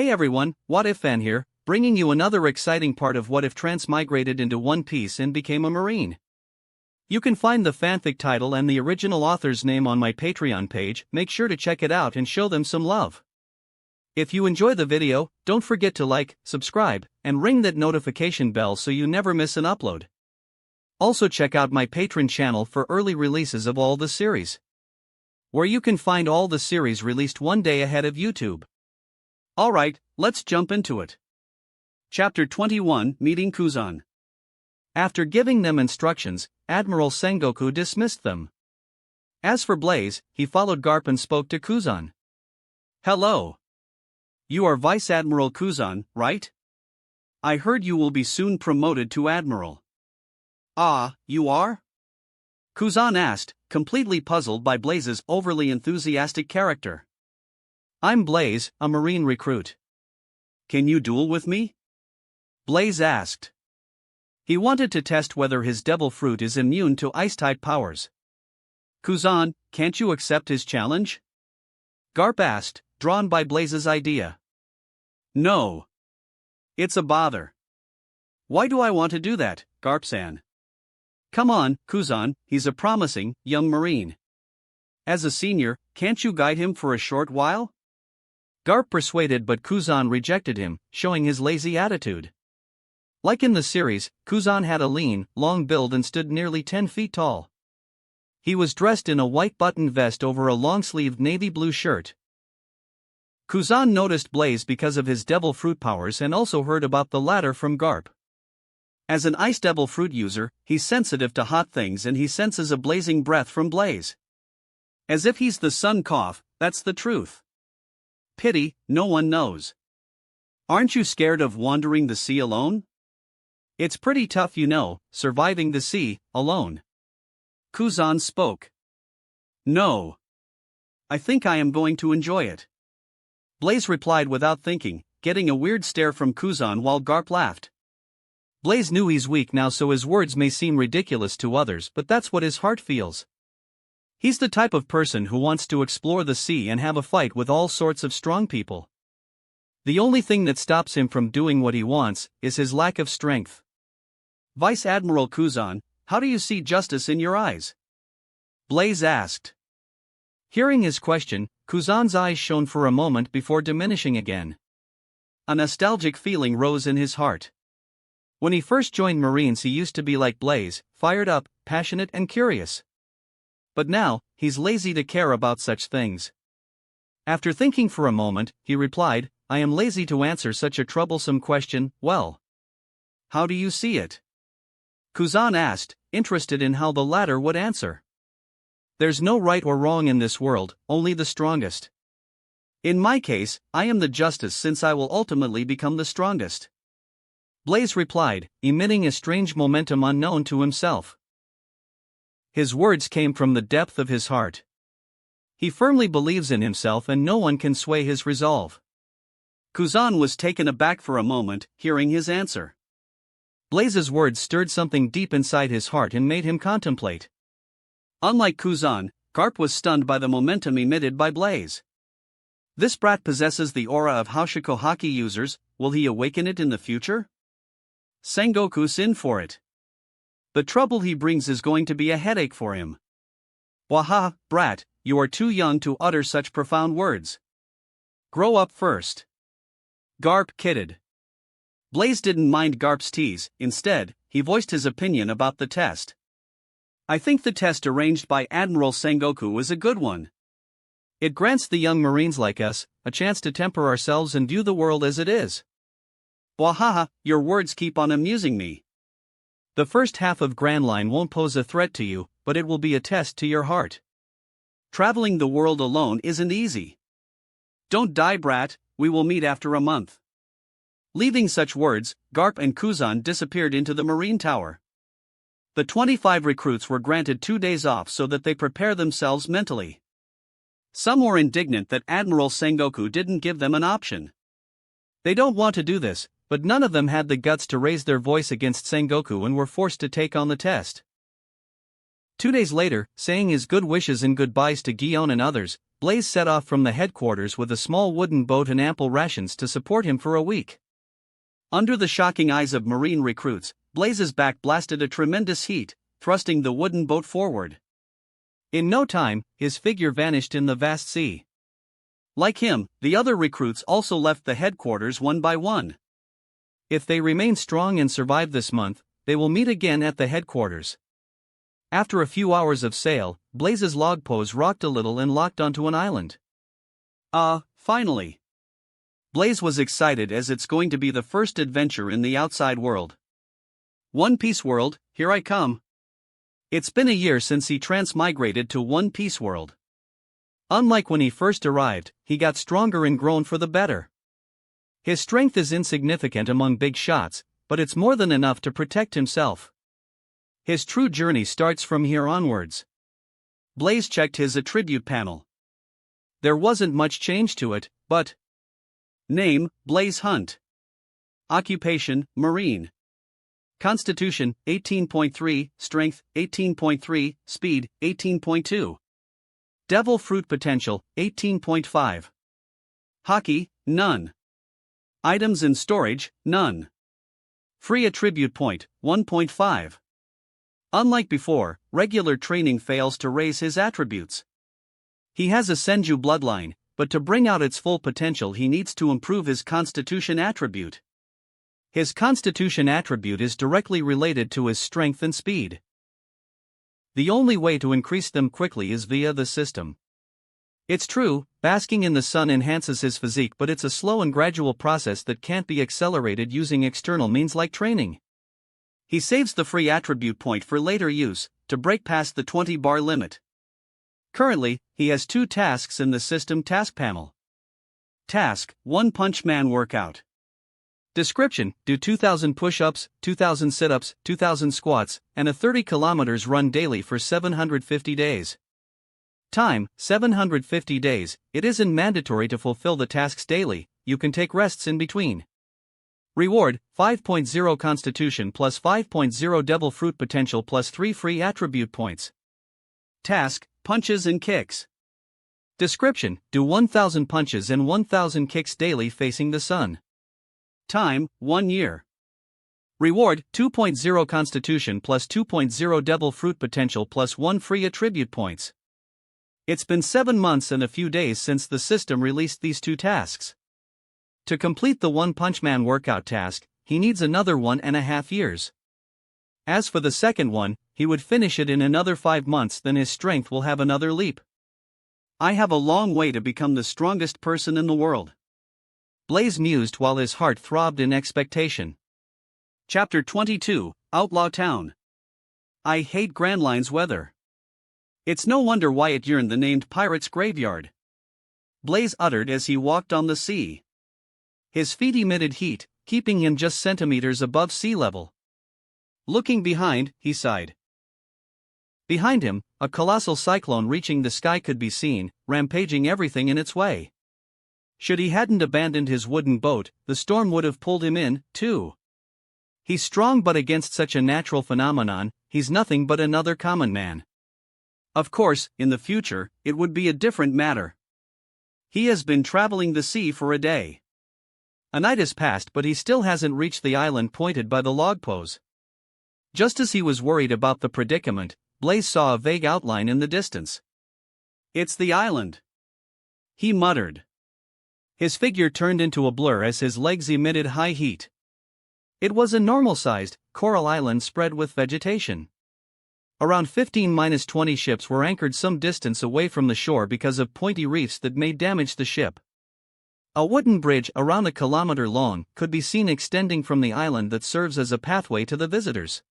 Hey everyone, What If Fan here, bringing you another exciting part of What If transmigrated into One Piece and became a Marine. You can find the fanfic title and the original author's name on my Patreon page. Make sure to check it out and show them some love. If you enjoy the video, don't forget to like, subscribe, and ring that notification bell so you never miss an upload. Also check out my Patreon channel for early releases of all the series, where you can find all the series released one day ahead of YouTube. Alright, let's jump into it. Chapter 21, Meeting Kuzan. After giving them instructions, Admiral Sengoku dismissed them. As for Blaze, he followed Garp and spoke to Kuzan. Hello. You are Vice Admiral Kuzan, right? I heard you will be soon promoted to Admiral. Ah, you are? Kuzan asked, completely puzzled by Blaze's overly enthusiastic character. I'm Blaze, a Marine recruit. Can you duel with me? Blaze asked. He wanted to test whether his devil fruit is immune to ice-type powers. Kuzan, can't you accept his challenge? Garp asked, drawn by Blaze's idea. No. It's a bother. Why do I want to do that, Garp-san? Come on, Kuzan, he's a promising, young Marine. As a senior, can't you guide him for a short while? Garp persuaded but Kuzan rejected him, showing his lazy attitude. Like in the series, Kuzan had a lean, long build and stood nearly 10 feet tall. He was dressed in a white button vest over a long-sleeved navy blue shirt. Kuzan noticed Blaze because of his devil fruit powers and also heard about the latter from Garp. As an ice devil fruit user, he's sensitive to hot things and he senses a blazing breath from Blaze. As if he's the sun cough, that's the truth. Pity, no one knows. Aren't you scared of wandering the sea alone? It's pretty tough, surviving the sea, alone. Kuzan spoke. No. I think I am going to enjoy it. Blaze replied without thinking, getting a weird stare from Kuzan while Garp laughed. Blaze knew he's weak now, so his words may seem ridiculous to others, but that's what his heart feels. He's the type of person who wants to explore the sea and have a fight with all sorts of strong people. The only thing that stops him from doing what he wants is his lack of strength. Vice Admiral Kuzan, how do you see justice in your eyes? Blaze asked. Hearing his question, Kuzan's eyes shone for a moment before diminishing again. A nostalgic feeling rose in his heart. When he first joined Marines, he used to be like Blaze, fired up, passionate and curious. But now, he's lazy to care about such things. After thinking for a moment, he replied, I am lazy to answer such a troublesome question. Well, how do you see it? Kuzan asked, interested in how the latter would answer. There's no right or wrong in this world, only the strongest. In my case, I am the justice since I will ultimately become the strongest. Blaze replied, emitting a strange momentum unknown to himself. His words came from the depth of his heart. He firmly believes in himself and no one can sway his resolve. Kuzan was taken aback for a moment, hearing his answer. Blaze's words stirred something deep inside his heart and made him contemplate. Unlike Kuzan, Garp was stunned by the momentum emitted by Blaze. This brat possesses the aura of Haushiko Haki users, will he awaken it in the future? Sengoku's in for it. The trouble he brings is going to be a headache for him. Waha, brat, you are too young to utter such profound words. Grow up first. Garp kidded. Blaze didn't mind Garp's tease, instead, he voiced his opinion about the test. I think the test arranged by Admiral Sengoku is a good one. It grants the young Marines like us a chance to temper ourselves and view the world as it is. Wahaha, your words keep on amusing me. The first half of Grand Line won't pose a threat to you, but it will be a test to your heart. Traveling the world alone isn't easy. Don't die, brat, we will meet after a month. Leaving such words, Garp and Kuzan disappeared into the Marine Tower. The 25 recruits were granted 2 days off so that they prepare themselves mentally. Some were indignant that Admiral Sengoku didn't give them an option. They don't want to do this, but none of them had the guts to raise their voice against Sengoku and were forced to take on the test. 2 days later, saying his good wishes and goodbyes to Gion and others, Blaze set off from the headquarters with a small wooden boat and ample rations to support him for a week. Under the shocking eyes of Marine recruits, Blaze's back blasted a tremendous heat, thrusting the wooden boat forward. In no time, his figure vanished in the vast sea. Like him, the other recruits also left the headquarters one by one. If they remain strong and survive this month, they will meet again at the headquarters. After a few hours of sail, Blaze's log pose rocked a little and locked onto an island. Finally. Blaze was excited as it's going to be the first adventure in the outside world. One Piece World, here I come. It's been a year since he transmigrated to One Piece World. Unlike when he first arrived, he got stronger and grown for the better. His strength is insignificant among big shots, but it's more than enough to protect himself. His true journey starts from here onwards. Blaze checked his attribute panel. There wasn't much change to it, but... Name, Blaze Hunt. Occupation, Marine. Constitution, 18.3, Strength, 18.3, Speed, 18.2. Devil Fruit Potential, 18.5. Hockey, none. Items in storage, none. Free attribute point, 1.5. Unlike before, regular training fails to raise his attributes. He has a Senju bloodline, but to bring out its full potential he needs to improve his Constitution attribute. His Constitution attribute is directly related to his strength and speed. The only way to increase them quickly is via the system. It's true, basking in the sun enhances his physique, but it's a slow and gradual process that can't be accelerated using external means like training. He saves the free attribute point for later use, to break past the 20-bar limit. Currently, he has 2 tasks in the system task panel. Task: 1 Punch Man Workout. Description: do 2,000 push-ups, 2,000 sit-ups, 2,000 squats, and a 30 km run daily for 750 days. Time: 750 days. It isn't mandatory to fulfill the tasks daily, you can take rests in between. Reward: 5.0 Constitution plus 5.0 Devil Fruit Potential plus 3 free attribute points. Task: punches and kicks. Description: do 1,000 punches and 1,000 kicks daily facing the sun. Time: 1 year. Reward: 2.0 Constitution plus 2.0 Devil Fruit Potential plus 1 free attribute points. It's been 7 months and a few days since the system released these 2 tasks. To complete the 1 Punch Man workout task, he needs another 1.5 years. As for the second one, he would finish it in another 5 months, then his strength will have another leap. I have a long way to become the strongest person in the world. Blaze mused while his heart throbbed in expectation. Chapter 22, Outlaw Town. I hate Grand Line's weather. It's no wonder why it yearned the named Pirate's Graveyard. Blaze uttered as he walked on the sea. His feet emitted heat, keeping him just centimeters above sea level. Looking behind, he sighed. Behind him, a colossal cyclone reaching the sky could be seen, rampaging everything in its way. Should he hadn't abandoned his wooden boat, the storm would have pulled him in, too. He's strong, but against such a natural phenomenon, he's nothing but another common man. Of course, in the future, it would be a different matter. He has been traveling the sea for a day. A night has passed, but he still hasn't reached the island pointed by the log pose. Just as he was worried about the predicament, Blaze saw a vague outline in the distance. It's the island, he muttered. His figure turned into a blur as his legs emitted high heat. It was a normal-sized, coral island spread with vegetation. Around 15-20 ships were anchored some distance away from the shore because of pointy reefs that may damage the ship. A wooden bridge around a kilometer long could be seen extending from the island that serves as a pathway to the visitors.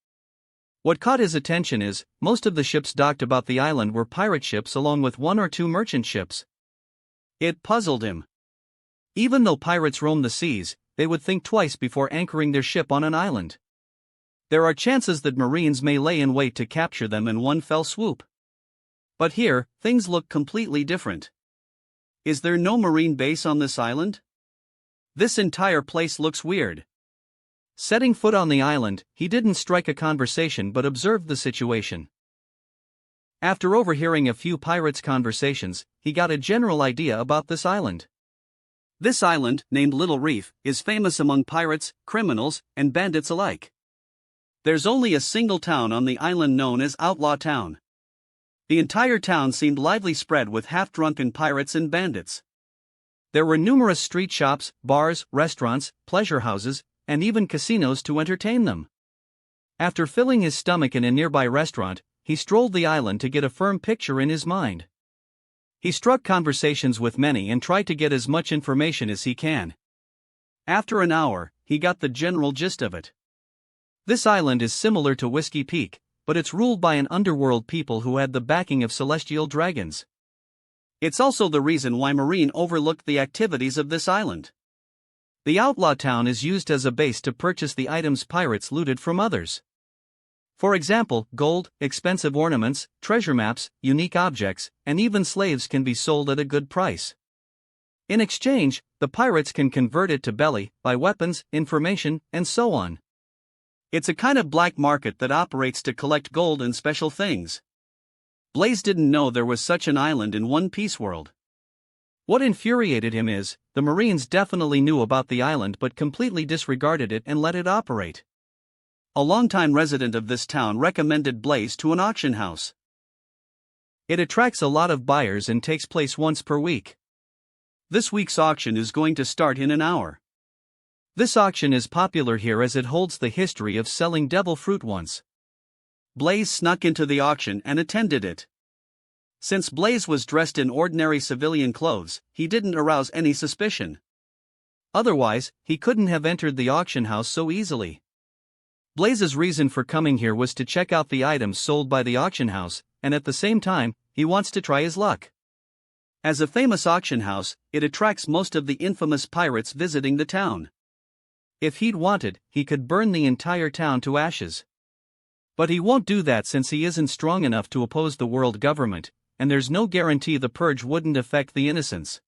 What caught his attention is, most of the ships docked about the island were pirate ships along with 1 or 2 merchant ships. It puzzled him. Even though pirates roam the seas, they would think twice before anchoring their ship on an island. There are chances that Marines may lay in wait to capture them in one fell swoop. But here, things look completely different. Is there no Marine base on this island? This entire place looks weird. Setting foot on the island, he didn't strike a conversation but observed the situation. After overhearing a few pirates' conversations, he got a general idea about this island. This island, named Little Reef, is famous among pirates, criminals, and bandits alike. There's only a single town on the island known as Outlaw Town. The entire town seemed lively, spread with half-drunken pirates and bandits. There were numerous street shops, bars, restaurants, pleasure houses, and even casinos to entertain them. After filling his stomach in a nearby restaurant, he strolled the island to get a firm picture in his mind. He struck conversations with many and tried to get as much information as he can. After an hour, he got the general gist of it. This island is similar to Whiskey Peak, but it's ruled by an underworld people who had the backing of celestial dragons. It's also the reason why Marine overlooked the activities of this island. The outlaw town is used as a base to purchase the items pirates looted from others. For example, gold, expensive ornaments, treasure maps, unique objects, and even slaves can be sold at a good price. In exchange, the pirates can convert it to belly, buy weapons, information, and so on. It's a kind of black market that operates to collect gold and special things. Blaze didn't know there was such an island in One Piece world. What infuriated him is, the Marines definitely knew about the island but completely disregarded it and let it operate. A longtime resident of this town recommended Blaze to an auction house. It attracts a lot of buyers and takes place once per week. This week's auction is going to start in an hour. This auction is popular here as it holds the history of selling devil fruit once. Blaze snuck into the auction and attended it. Since Blaze was dressed in ordinary civilian clothes, he didn't arouse any suspicion. Otherwise, he couldn't have entered the auction house so easily. Blaze's reason for coming here was to check out the items sold by the auction house, and at the same time, he wants to try his luck. As a famous auction house, it attracts most of the infamous pirates visiting the town. If he'd wanted, he could burn the entire town to ashes. But he won't do that since he isn't strong enough to oppose the world government, and there's no guarantee the purge wouldn't affect the innocents.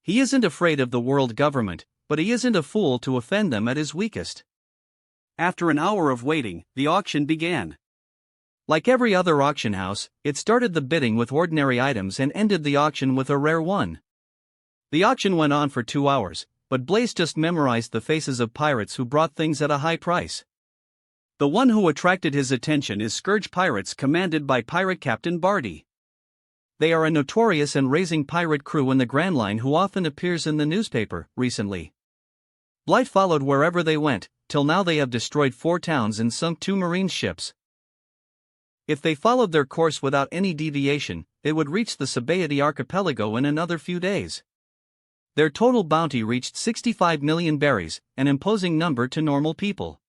He isn't afraid of the world government, but he isn't a fool to offend them at his weakest. After an hour of waiting, the auction began. Like every other auction house, it started the bidding with ordinary items and ended the auction with a rare one. The auction went on for 2 hours, but Blaze just memorized the faces of pirates who brought things at a high price. The one who attracted his attention is Scourge Pirates, commanded by Pirate Captain Barty. They are a notorious and raising pirate crew in the Grand Line who often appears in the newspaper. Recently, Blight followed wherever they went, till now they have destroyed 4 towns and sunk 2 marine ships. If they followed their course without any deviation, they would reach the Sabaody archipelago in another few days. Their total bounty reached 65 million berries, an imposing number to normal people.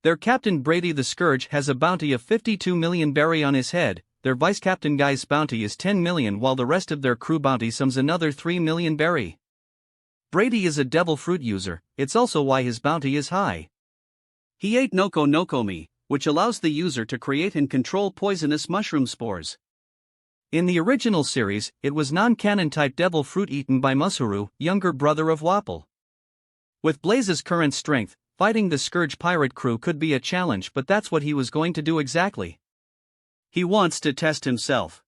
Their captain Brady the Scourge has a bounty of 52 million berry on his head, their vice captain Guy's bounty is 10 million while the rest of their crew bounty sums another 3 million berry. Brady is a devil fruit user, it's also why his bounty is high. He ate Noko Nokomi, which allows the user to create and control poisonous mushroom spores. In the original series, it was non-canon type devil fruit eaten by Musuru, younger brother of Wapol. With Blaze's current strength, fighting the Scourge pirate crew could be a challenge, but that's what he was going to do exactly. He wants to test himself.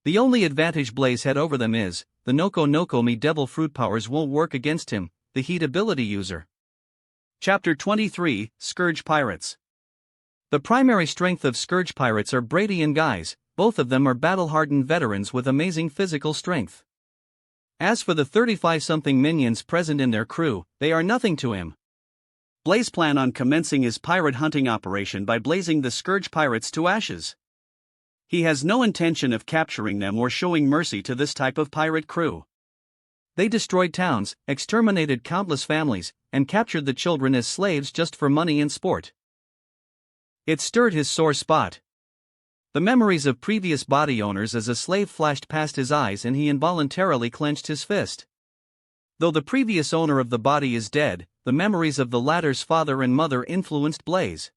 The only advantage Blaze had over them is, the Noko Nokomi devil fruit powers won't work against him, the heat ability user. Chapter 23, Scourge Pirates. The primary strength of Scourge Pirates are Brady and Guys, both of them are battle-hardened veterans with amazing physical strength. As for the 35-something minions present in their crew, they are nothing to him. Blaze plans on commencing his pirate hunting operation by blazing the Scourge Pirates to ashes. He has no intention of capturing them or showing mercy to this type of pirate crew. They destroyed towns, exterminated countless families, and captured the children as slaves just for money and sport. It stirred his sore spot. The memories of previous body owners as a slave flashed past his eyes and he involuntarily clenched his fist. Though the previous owner of the body is dead, the memories of the latter's father and mother influenced Blaze.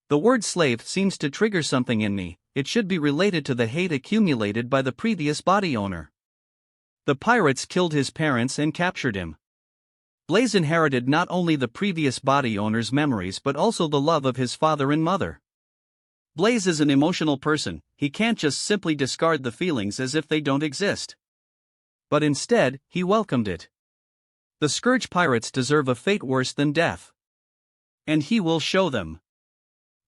The word slave seems to trigger something in me, it should be related to the hate accumulated by the previous body owner. The pirates killed his parents and captured him. Blaze inherited not only the previous body owner's memories but also the love of his father and mother. Blaze is an emotional person, he can't just simply discard the feelings as if they don't exist. But instead, he welcomed it. The Scourge pirates deserve a fate worse than death. And he will show them.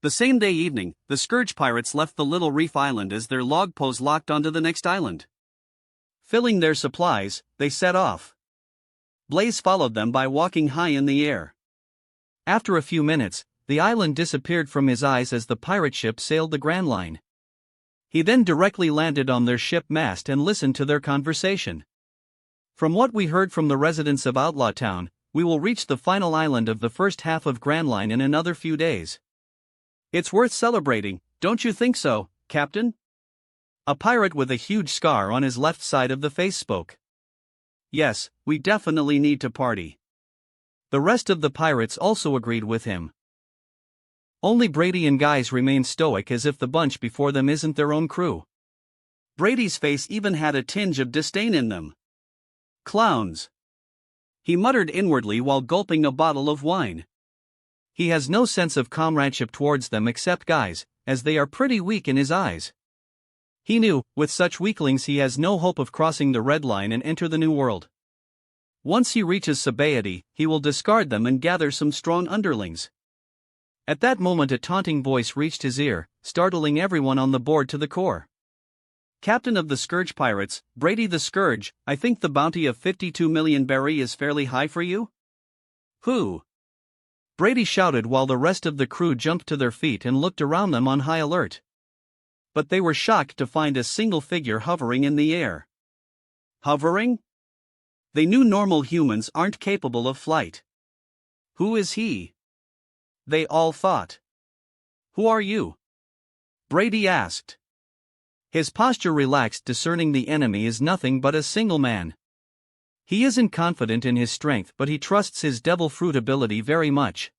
The same day evening, the Scourge pirates left the little reef island as their log poles locked onto the next island. Filling their supplies, they set off. Blaze followed them by walking high in the air. After a few minutes, the island disappeared from his eyes as the pirate ship sailed the Grand Line. He then directly landed on their ship mast and listened to their conversation. From what we heard from the residents of Outlaw Town, we will reach the final island of the first half of Grand Line in another few days. It's worth celebrating, don't you think so, Captain? A pirate with a huge scar on his left side of the face spoke. Yes, we definitely need to party. The rest of the pirates also agreed with him. Only Brady and Guys remained stoic as if the bunch before them isn't their own crew. Brady's face even had a tinge of disdain in them. Clowns. He muttered inwardly while gulping a bottle of wine. He has no sense of comradeship towards them except Guys, as they are pretty weak in his eyes. He knew, with such weaklings he has no hope of crossing the red line and enter the new world. Once he reaches Sabaody, he will discard them and gather some strong underlings. At that moment a taunting voice reached his ear, startling everyone on the board to the core. Captain of the Scourge Pirates, Brady the Scourge, I think the bounty of 52 million berry is fairly high for you? Who? Brady shouted while the rest of the crew jumped to their feet and looked around them on high alert. But they were shocked to find a single figure hovering in the air. Hovering? They knew normal humans aren't capable of flight. Who is he? They all thought. Who are you? Brady asked. His posture relaxed, discerning the enemy is nothing but a single man. He isn't confident in his strength, but he trusts his devil fruit ability very much.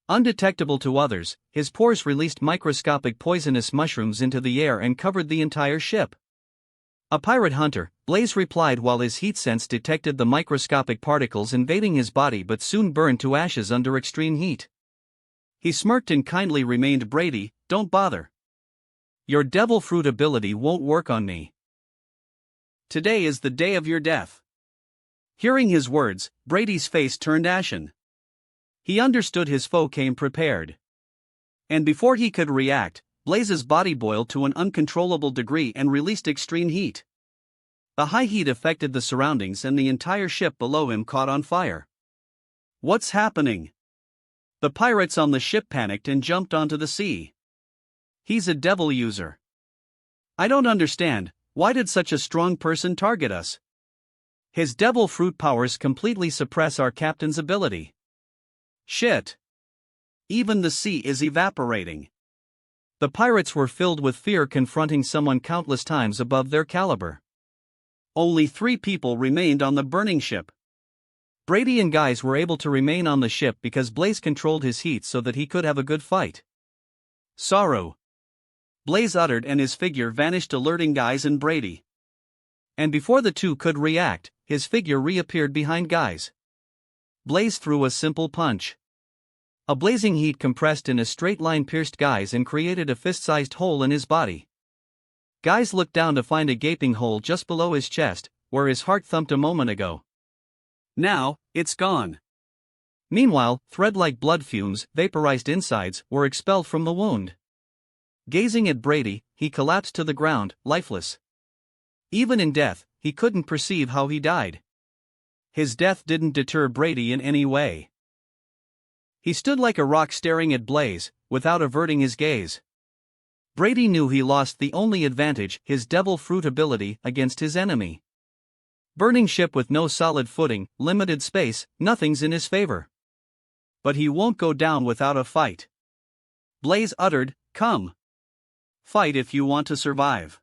Undetectable to others, his pores released microscopic poisonous mushrooms into the air and covered the entire ship. A pirate hunter, Blaze replied while his heat sense detected the microscopic particles invading his body but soon burned to ashes under extreme heat. He smirked and kindly remained Brady, don't bother. Your devil fruit ability won't work on me. Today is the day of your death. Hearing his words, Brady's face turned ashen. He understood his foe came prepared. And before he could react, Blaze's body boiled to an uncontrollable degree and released extreme heat. The high heat affected the surroundings and the entire ship below him caught on fire. What's happening? The pirates on the ship panicked and jumped onto the sea. He's a devil user. I don't understand, why did such a strong person target us? His devil fruit powers completely suppress our captain's ability. Shit. Even the sea is evaporating. The pirates were filled with fear, confronting someone countless times above their caliber. Only 3 people remained on the burning ship. Brady and Guys were able to remain on the ship because Blaze controlled his heat so that he could have a good fight. Sorrow. Blaze uttered and his figure vanished, alerting Guys and Brady. And before the two could react, his figure reappeared behind Guys. Blaze threw a simple punch. A blazing heat compressed in a straight line pierced Guys and created a fist-sized hole in his body. Guys looked down to find a gaping hole just below his chest, where his heart thumped a moment ago. Now, it's gone. Meanwhile, thread-like blood fumes, vaporized insides, were expelled from the wound. Gazing at Brady, he collapsed to the ground, lifeless. Even in death, he couldn't perceive how he died. His death didn't deter Brady in any way. He stood like a rock staring at Blaze, without averting his gaze. Brady knew he lost the only advantage, his devil fruit ability, against his enemy. Burning ship with no solid footing, limited space, nothing's in his favor. But he won't go down without a fight. Blaze uttered, "Come. Fight if you want to survive."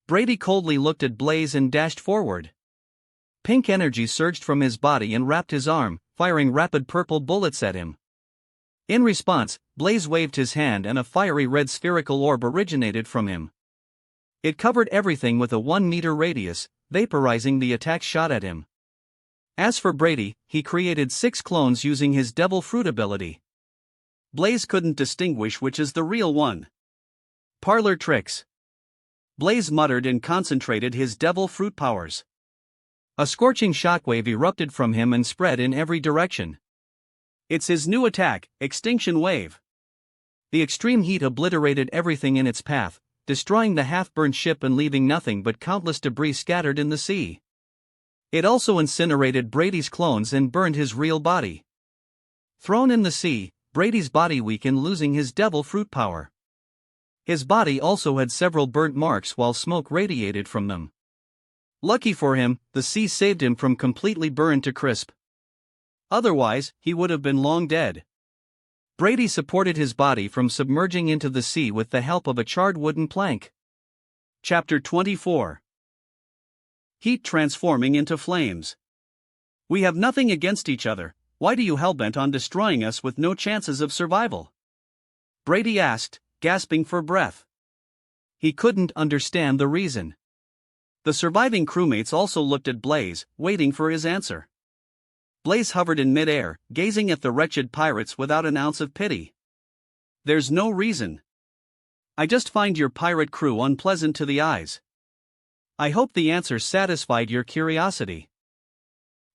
Brady coldly looked at Blaze and dashed forward. Pink energy surged from his body and wrapped his arm, firing rapid purple bullets at him. In response, Blaze waved his hand and a fiery red spherical orb originated from him. It covered everything with a 1-meter radius, vaporizing the attack shot at him. As for Brady, he created 6 clones using his devil fruit ability. Blaze couldn't distinguish which is the real one. Parlor tricks. Blaze muttered and concentrated his devil fruit powers. A scorching shockwave erupted from him and spread in every direction. It's his new attack, Extinction Wave. The extreme heat obliterated everything in its path, destroying the half-burned ship and leaving nothing but countless debris scattered in the sea. It also incinerated Brady's clones and burned his real body. Thrown in the sea, Brady's body weakened, losing his devil fruit power. His body also had several burnt marks while smoke radiated from them. Lucky for him, the sea saved him from completely burned to crisp. Otherwise, he would have been long dead. Brady supported his body from submerging into the sea with the help of a charred wooden plank. Chapter 24. Heat transforming into flames. We have nothing against each other. Why do you hellbent on destroying us with no chances of survival? Brady asked, gasping for breath. He couldn't understand the reason. The surviving crewmates also looked at Blaze, waiting for his answer. Blaze hovered in mid-air, gazing at the wretched pirates without an ounce of pity. There's no reason. I just find your pirate crew unpleasant to the eyes. I hope the answer satisfied your curiosity.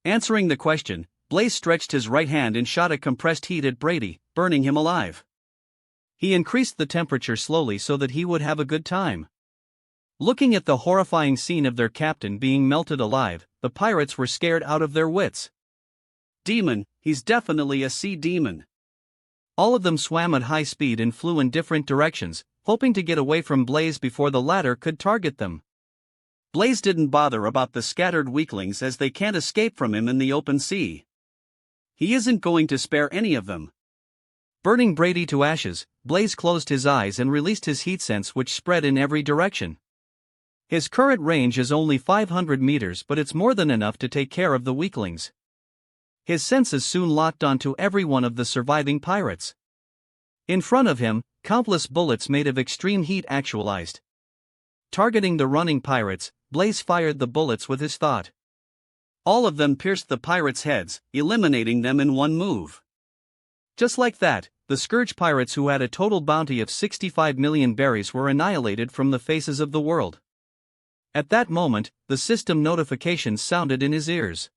Answering the question, Blaze stretched his right hand and shot a compressed heat at Brady, burning him alive. He increased the temperature slowly so that he would have a good time. Looking at the horrifying scene of their captain being melted alive, the pirates were scared out of their wits. Demon, he's definitely a sea demon. All of them swam at high speed and flew in different directions, hoping to get away from Blaze before the latter could target them. Blaze didn't bother about the scattered weaklings as they can't escape from him in the open sea. He isn't going to spare any of them. Burning Brady to ashes, Blaze closed his eyes and released his heat sense, which spread in every direction. His current range is only 500 meters, but it's more than enough to take care of the weaklings. His senses soon locked onto every one of the surviving pirates. In front of him, countless bullets made of extreme heat actualized. Targeting the running pirates, Blaze fired the bullets with his thought. All of them pierced the pirates' heads, eliminating them in one move. Just like that, the Scourge pirates, who had a total bounty of 65 million berries, were annihilated from the faces of the world. At that moment, the system notification sounded in his ears.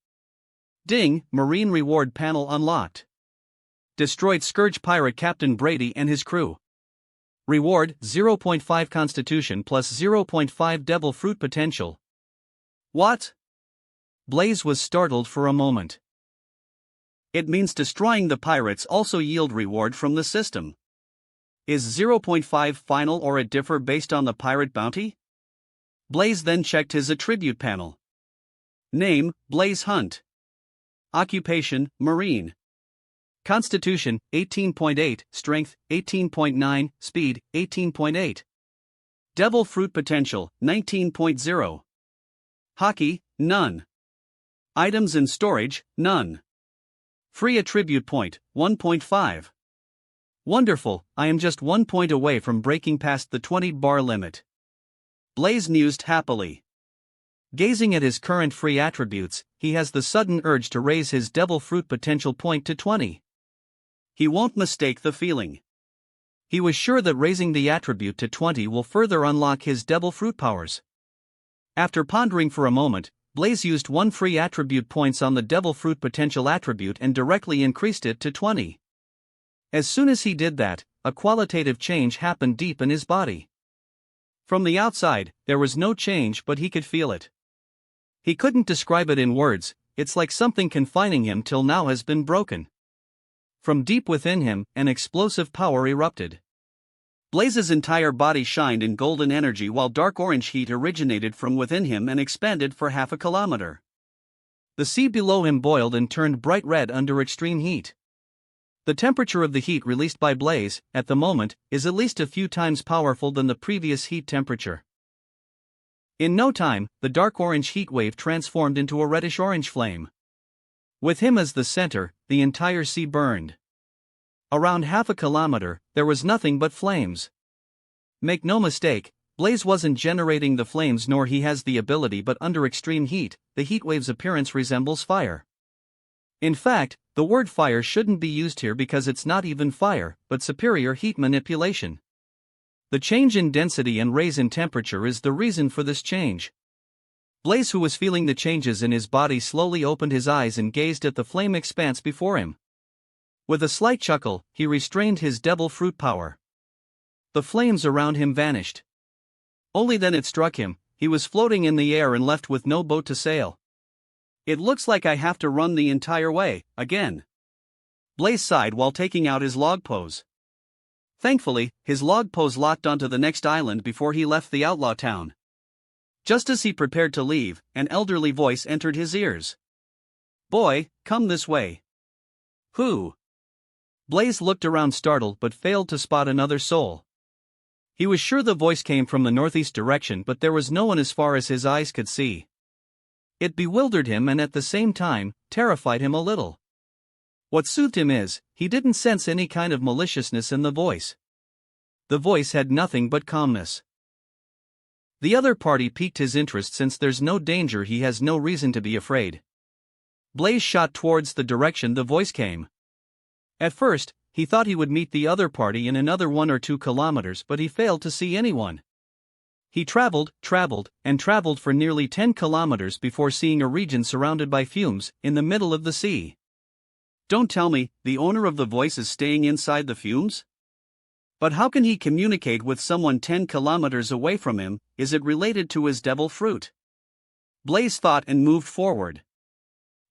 Ding, Marine Reward Panel unlocked. Destroyed Scourge pirate Captain Brady and his crew. Reward, 0.5 Constitution plus 0.5 Devil Fruit Potential. What? Blaze was startled for a moment. It means destroying the pirates also yield reward from the system. Is 0.5 final or it differ based on the pirate bounty? Blaze then checked his attribute panel. Name, Blaze Hunt. Occupation, Marine. Constitution, 18.8, Strength, 18.9, Speed, 18.8. Devil Fruit Potential, 19.0. Hockey, none. Items in storage, none. Free attribute point, 1.5. Wonderful, I am just 1 point away from breaking past the 20-bar limit. Blaze mused happily. Gazing at his current free attributes, he has the sudden urge to raise his Devil Fruit Potential point to 20. He won't mistake the feeling. He was sure that raising the attribute to 20 will further unlock his Devil Fruit powers. After pondering for a moment, Blaze used 1 free attribute points on the Devil Fruit Potential attribute and directly increased it to 20. As soon as he did that, a qualitative change happened deep in his body. From the outside, there was no change, but he could feel it. He couldn't describe it in words, it's like something confining him till now has been broken. From deep within him, an explosive power erupted. Blaze's entire body shined in golden energy while dark orange heat originated from within him and expanded for half a kilometer. The sea below him boiled and turned bright red under extreme heat. The temperature of the heat released by Blaze, at the moment, is at least a few times powerful than the previous heat temperature. In no time, the dark orange heat wave transformed into a reddish-orange flame. With him as the center, the entire sea burned. Around half a kilometer, there was nothing but flames. Make no mistake, Blaze wasn't generating the flames, nor he has the ability, but under extreme heat, the heat wave's appearance resembles fire. In fact, the word fire shouldn't be used here because it's not even fire, but superior heat manipulation. The change in density and raise in temperature is the reason for this change. Blaze, who was feeling the changes in his body, slowly opened his eyes and gazed at the flame expanse before him. With a slight chuckle, he restrained his devil fruit power. The flames around him vanished. Only then it struck him, he was floating in the air and left with no boat to sail. It looks like I have to run the entire way, again. Blaze sighed while taking out his log pose. Thankfully, his log pose locked onto the next island before he left the outlaw town. Just as he prepared to leave, an elderly voice entered his ears. "Boy, come this way." "Who?" Blaze looked around startled but failed to spot another soul. He was sure the voice came from the northeast direction, but there was no one as far as his eyes could see. It bewildered him and at the same time, terrified him a little. What soothed him is, he didn't sense any kind of maliciousness in the voice. The voice had nothing but calmness. The other party piqued his interest. Since there's no danger, he has no reason to be afraid. Blaze shot towards the direction the voice came. At first, he thought he would meet the other party in another 1 or 2 kilometers, but he failed to see anyone. He traveled, and traveled for nearly 10 kilometers before seeing a region surrounded by fumes, in the middle of the sea. Don't tell me, the owner of the voice is staying inside the fumes? But how can he communicate with someone 10 kilometers away from him? Is it related to his devil fruit? Blaze thought and moved forward.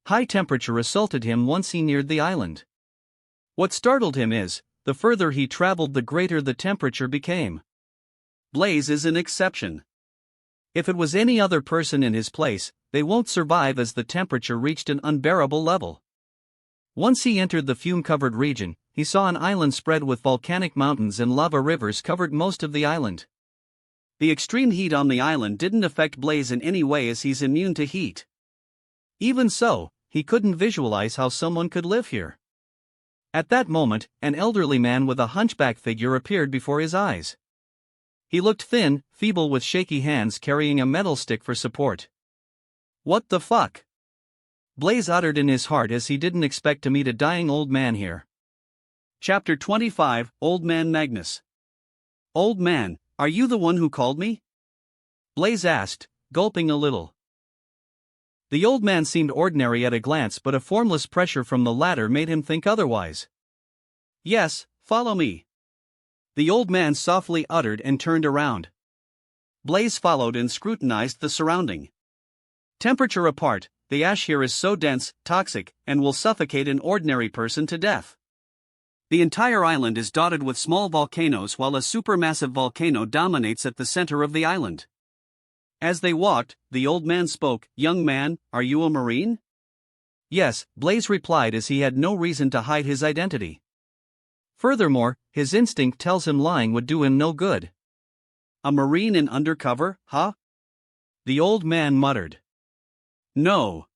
High temperature assaulted him once he neared the island. What startled him is, the further he traveled, the greater the temperature became. Blaze is an exception. If it was any other person in his place, they won't survive as the temperature reached an unbearable level. Once he entered the fume-covered region, he saw an island spread with volcanic mountains and lava rivers covered most of the island. The extreme heat on the island didn't affect Blaze in any way, as he's immune to heat. Even so, he couldn't visualize how someone could live here. At that moment, an elderly man with a hunchback figure appeared before his eyes. He looked thin, feeble, with shaky hands carrying a metal stick for support. "What the fuck?" Blaze uttered in his heart, as he didn't expect to meet a dying old man here. Chapter 25, Old Man Magnus. "Old man, are you the one who called me?" Blaze asked, gulping a little. The old man seemed ordinary at a glance, but a formless pressure from the latter made him think otherwise. "Yes, follow me," the old man softly uttered and turned around. Blaze followed and scrutinized the surrounding. Temperature apart, the ash here is so dense, toxic, and will suffocate an ordinary person to death. The entire island is dotted with small volcanoes, while a supermassive volcano dominates at the center of the island. As they walked, the old man spoke. "Young man, are you a Marine?" "Yes," Blaze replied, as he had no reason to hide his identity. Furthermore, his instinct tells him lying would do him no good. "A Marine in undercover, huh?" the old man muttered. "No.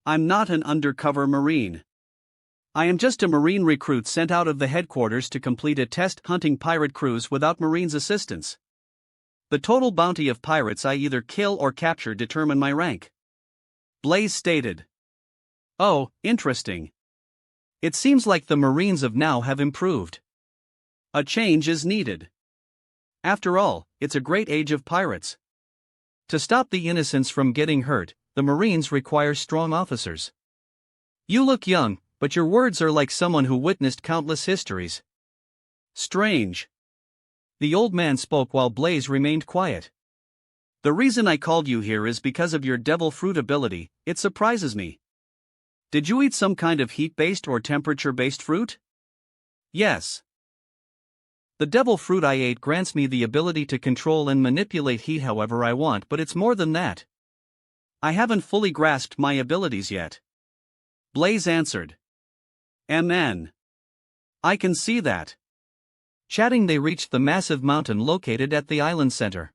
I'm not an undercover Marine. I am just a Marine recruit sent out of the headquarters to complete a test hunting pirate cruise without Marines' assistance. The total bounty of pirates I either kill or capture determine my rank," Blaze stated. "Oh, interesting. It seems like the Marines of now have improved. A change is needed. After all, it's a great age of pirates. To stop the innocents from getting hurt, the Marines require strong officers. You look young, but your words are like someone who witnessed countless histories." "Strange." The old man spoke while Blaze remained quiet. "The reason I called you here is because of your devil fruit ability. It surprises me. Did you eat some kind of heat-based or temperature-based fruit?" "Yes. The devil fruit I ate grants me the ability to control and manipulate heat however I want, but it's more than that. I haven't fully grasped my abilities yet," Blaze answered. "MN. I can see that." Chatting, they reached the massive mountain located at the island center.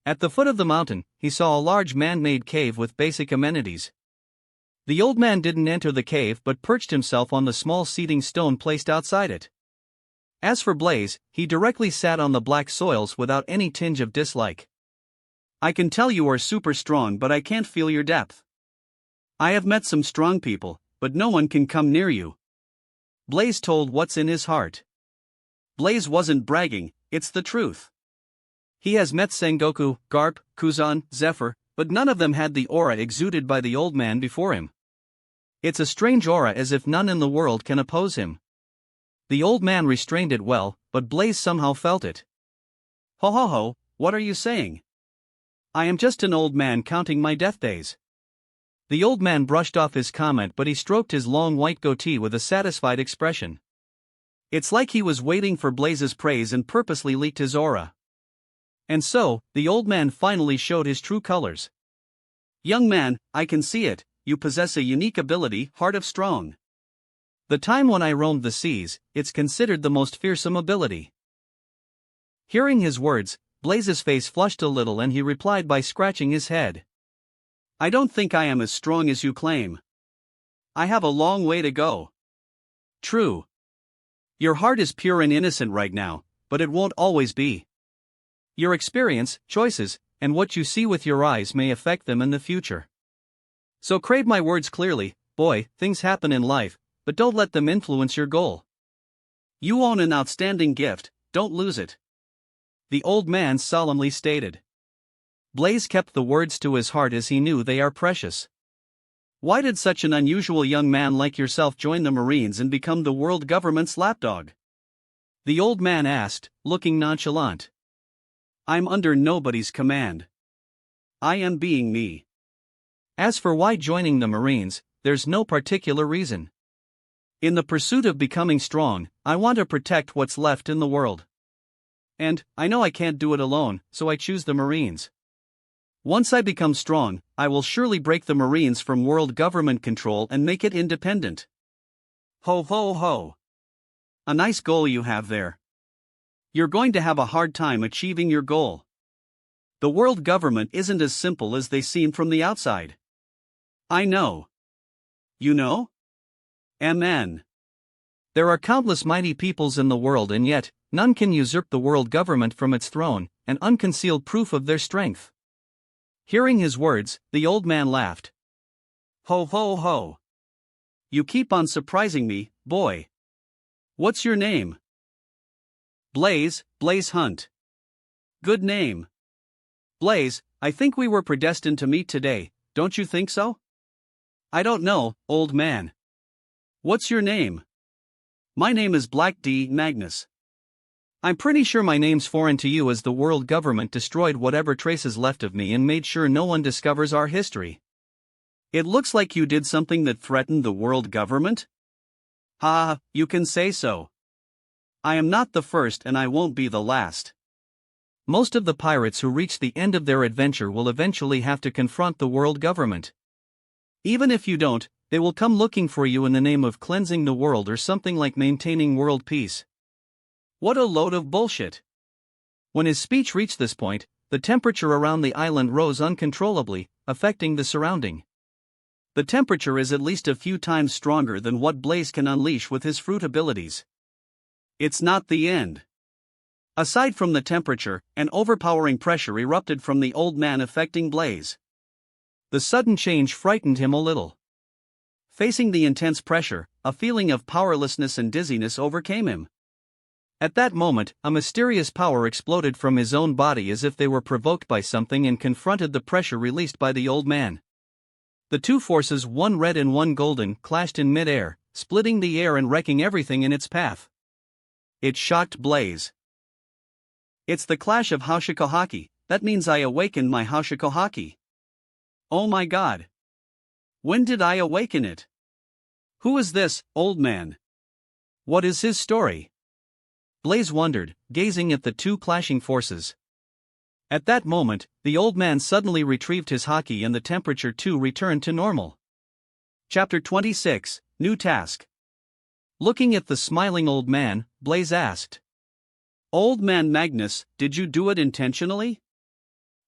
At the foot of the mountain, he saw a large man-made cave with basic amenities. The old man didn't enter the cave but perched himself on the small seating stone placed outside it. As for Blaze, he directly sat on the black soils without any tinge of dislike. "I can tell you are super strong, but I can't feel your depth. I have met some strong people, but no one can come near you," Blaze told what's in his heart. Blaze wasn't bragging, it's the truth. He has met Sengoku, Garp, Kuzan, Zephyr, but none of them had the aura exuded by the old man before him. It's a strange aura, as if none in the world can oppose him. The old man restrained it well, but Blaze somehow felt it. Ho ho ho, what are you saying? I am just an old man counting my death days. The old man brushed off his comment, but he stroked his long white goatee with a satisfied expression. It's like he was waiting for Blaze's praise and purposely leaked his aura. And so, the old man finally showed his true colors. Young man, I can see it, you possess a unique ability, Heart of Strong. The time when I roamed the seas, it's considered the most fearsome ability. Hearing his words, Blaze's face flushed a little and he replied by scratching his head. I don't think I am as strong as you claim. I have a long way to go. True. Your heart is pure and innocent right now, but it won't always be. Your experience, choices, and what you see with your eyes may affect them in the future. So crave my words clearly, boy, things happen in life, but don't let them influence your goal. You own an outstanding gift, don't lose it. The old man solemnly stated. Blaze kept the words to his heart as he knew they are precious. Why did such an unusual young man like yourself join the Marines and become the world government's lapdog? The old man asked, looking nonchalant. I'm under nobody's command. I am being me. As for why joining the Marines, there's no particular reason. In the pursuit of becoming strong, I want to protect what's left in the world. And, I know I can't do it alone, so I choose the Marines. Once I become strong, I will surely break the Marines from world government control and make it independent. Ho ho ho. A nice goal you have there. You're going to have a hard time achieving your goal. The world government isn't as simple as they seem from the outside. I know. You know? Amen. There are countless mighty peoples in the world, and yet, none can usurp the world government from its throne, an unconcealed proof of their strength. Hearing his words, the old man laughed. Ho ho ho. You keep on surprising me, boy. What's your name? Blaze, Blaze Hunt. Good name. Blaze, I think we were predestined to meet today, don't you think so? I don't know, old man. What's your name? My name is Black D. Magnus. I'm pretty sure my name's foreign to you, as the world government destroyed whatever traces left of me and made sure no one discovers our history. It looks like you did something that threatened the world government? Ha, you can say so. I am not the first and I won't be the last. Most of the pirates who reach the end of their adventure will eventually have to confront the world government. Even if you don't, they will come looking for you in the name of cleansing the world or something like maintaining world peace. What a load of bullshit. When his speech reached this point, the temperature around the island rose uncontrollably, affecting the surrounding. The temperature is at least a few times stronger than what Blaze can unleash with his fruit abilities. It's not the end. Aside from the temperature, an overpowering pressure erupted from the old man, affecting Blaze. The sudden change frightened him a little. Facing the intense pressure, a feeling of powerlessness and dizziness overcame him. At that moment, a mysterious power exploded from his own body as if they were provoked by something and confronted the pressure released by the old man. The two forces, one red and one golden, clashed in mid-air, splitting the air and wrecking everything in its path. It shocked Blaze. It's the clash of Hashikohaki, that means I awakened my Hashikohaki. Oh my god. When did I awaken it? Who is this, old man? What is his story? Blaze wondered, gazing at the two clashing forces. At that moment, the old man suddenly retrieved his haki and the temperature too returned to normal. Chapter 26, New Task. Looking at the smiling old man, Blaze asked. Old man Magnus, did you do it intentionally?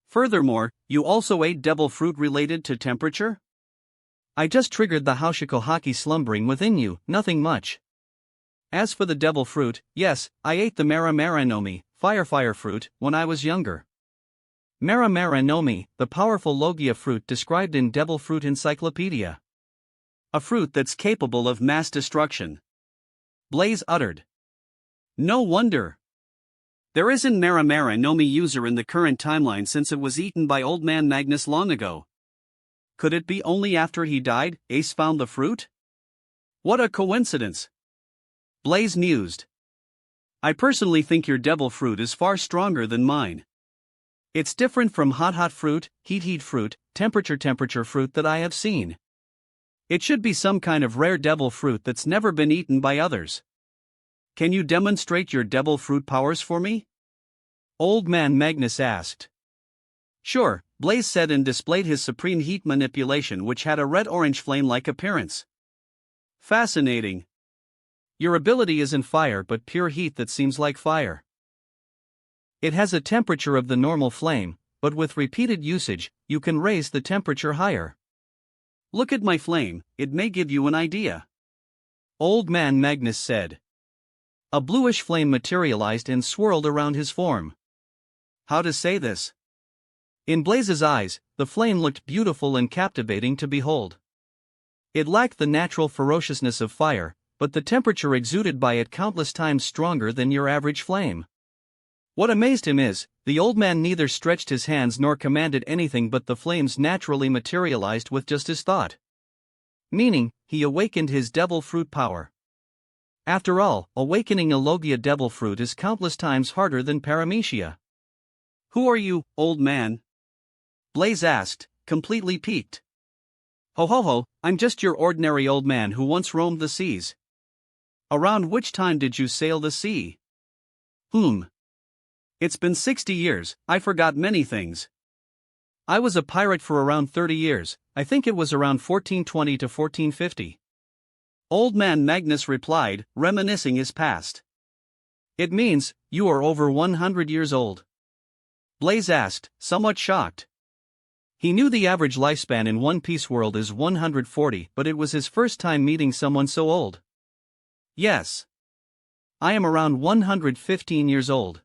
Furthermore, you also ate devil fruit related to temperature? I just triggered the Hashikohaki slumbering within you, nothing much. As for the devil fruit, yes, I ate the Mara no Mi, fire fruit, when I was younger. Mara no Mi, the powerful Logia fruit described in Devil Fruit Encyclopedia. A fruit that's capable of mass destruction. Blaze uttered. No wonder. There isn't Maramara no Mi user in the current timeline since it was eaten by Old Man Magnus long ago. Could it be only after he died, Ace found the fruit? What a coincidence! Blaze mused. I personally think your devil fruit is far stronger than mine. It's different from hot fruit, heat fruit, temperature fruit that I have seen. It should be some kind of rare devil fruit that's never been eaten by others. Can you demonstrate your devil fruit powers for me? Old Man Magnus asked. Sure, Blaze said and displayed his supreme heat manipulation, which had a red-orange flame-like appearance. Fascinating. Your ability isn't fire but pure heat that seems like fire. It has a temperature of the normal flame, but with repeated usage, you can raise the temperature higher. Look at my flame, it may give you an idea. Old Man Magnus said. A bluish flame materialized and swirled around his form. How to say this? In Blaze's eyes, the flame looked beautiful and captivating to behold. It lacked the natural ferociousness of fire, but the temperature exuded by it countless times stronger than your average flame. What amazed him is, the old man neither stretched his hands nor commanded anything, but the flames naturally materialized with just his thought. Meaning, he awakened his devil fruit power. After all, awakening a Logia devil fruit is countless times harder than Paramecia. Who are you, old man? Blaze asked, completely piqued. Ho, I'm just your ordinary old man who once roamed the seas. Around which time did you sail the sea? It's been 60 years, I forgot many things. I was a pirate for around 30 years, I think it was around 1420 to 1450. Old Man Magnus replied, reminiscing his past. It means, you are over 100 years old. Blaze asked, somewhat shocked. He knew the average lifespan in One Piece world is 140, but it was his first time meeting someone so old. Yes. I am around 115 years old.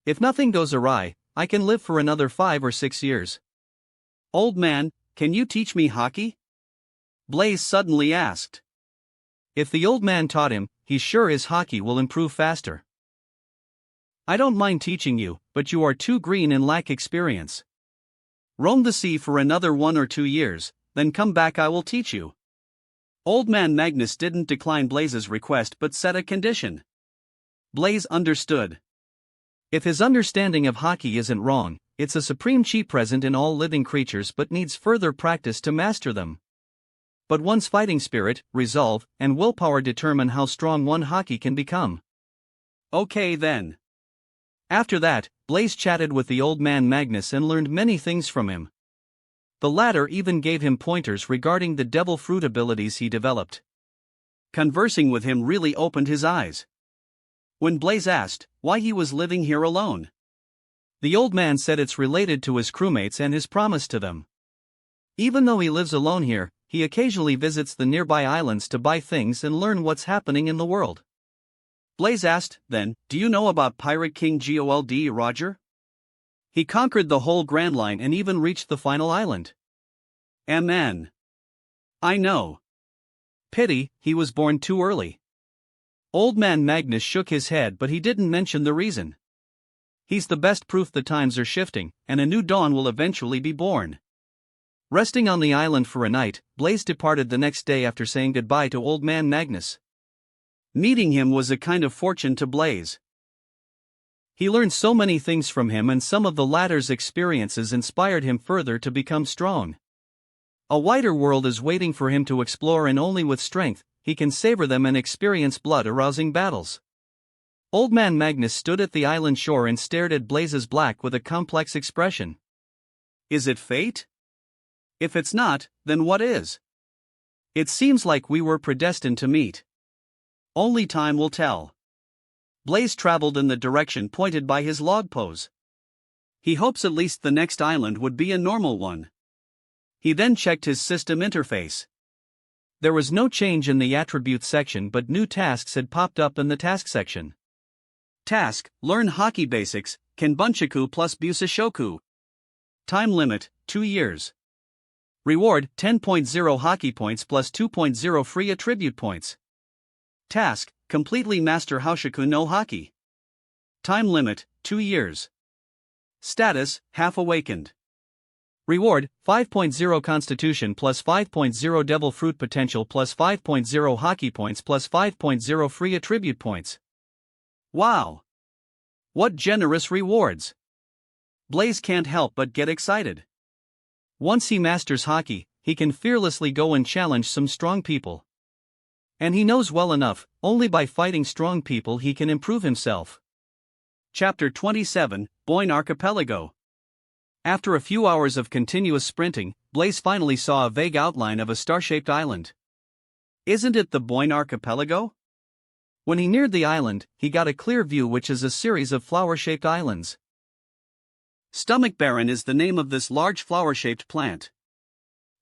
If nothing goes awry, I can live for another 5 or 6 years. Old man, can you teach me hockey? Blaze suddenly asked. If the old man taught him, he's sure his hockey will improve faster. I don't mind teaching you, but you are too green and lack experience. Roam the sea for another 1 or 2 years, then come back, I will teach you. Old Man Magnus didn't decline Blaze's request but set a condition. Blaze understood. If his understanding of hockey isn't wrong, it's a supreme chi present in all living creatures but needs further practice to master them. But one's fighting spirit, resolve, and willpower determine how strong one hockey can become. Okay then. After that, Blaze chatted with the old man Magnus and learned many things from him. The latter even gave him pointers regarding the devil fruit abilities he developed. Conversing with him really opened his eyes. When Blaze asked why he was living here alone, the old man said it's related to his crewmates and his promise to them. Even though he lives alone here, he occasionally visits the nearby islands to buy things and learn what's happening in the world. Blaze asked, then, do you know about Pirate King Gold Roger? He conquered the whole Grand Line and even reached the final island. MN. I know. Pity, he was born too early. Old Man Magnus shook his head, but he didn't mention the reason. He's the best proof the times are shifting, and a new dawn will eventually be born. Resting on the island for a night, Blaze departed the next day after saying goodbye to Old Man Magnus. Meeting him was a kind of fortune to Blaze. He learned so many things from him, and some of the latter's experiences inspired him further to become strong. A wider world is waiting for him to explore, and only with strength, he can savor them and experience blood-arousing battles. Old Man Magnus stood at the island shore and stared at Blaze's black with a complex expression. Is it fate? If it's not, then what is? It seems like we were predestined to meet. Only time will tell. Blaze traveled in the direction pointed by his log pose. He hopes at least the next island would be a normal one. He then checked his system interface. There was no change in the attributes section, but new tasks had popped up in the task section. Task: Learn Hockey Basics, Kenbunchaku plus Busashoku. Time limit: 2 years. Reward: 10.0 hockey points plus 2.0 free attribute points. Task: Completely master Haushaku no Hockey. Time limit, 2 years. Status, half awakened. Reward, 5.0 Constitution plus 5.0 Devil Fruit Potential plus 5.0 Hockey Points plus 5.0 Free Attribute Points. Wow! What generous rewards! Blaze can't help but get excited. Once he masters hockey, he can fearlessly go and challenge some strong people. And he knows well enough, only by fighting strong people he can improve himself. Chapter 27, Boyne Archipelago. After a few hours of continuous sprinting, Blaze finally saw a vague outline of a star-shaped island. Isn't it the Boyne Archipelago? When he neared the island, he got a clear view, which is a series of flower-shaped islands. Stomach Baron is the name of this large flower-shaped plant.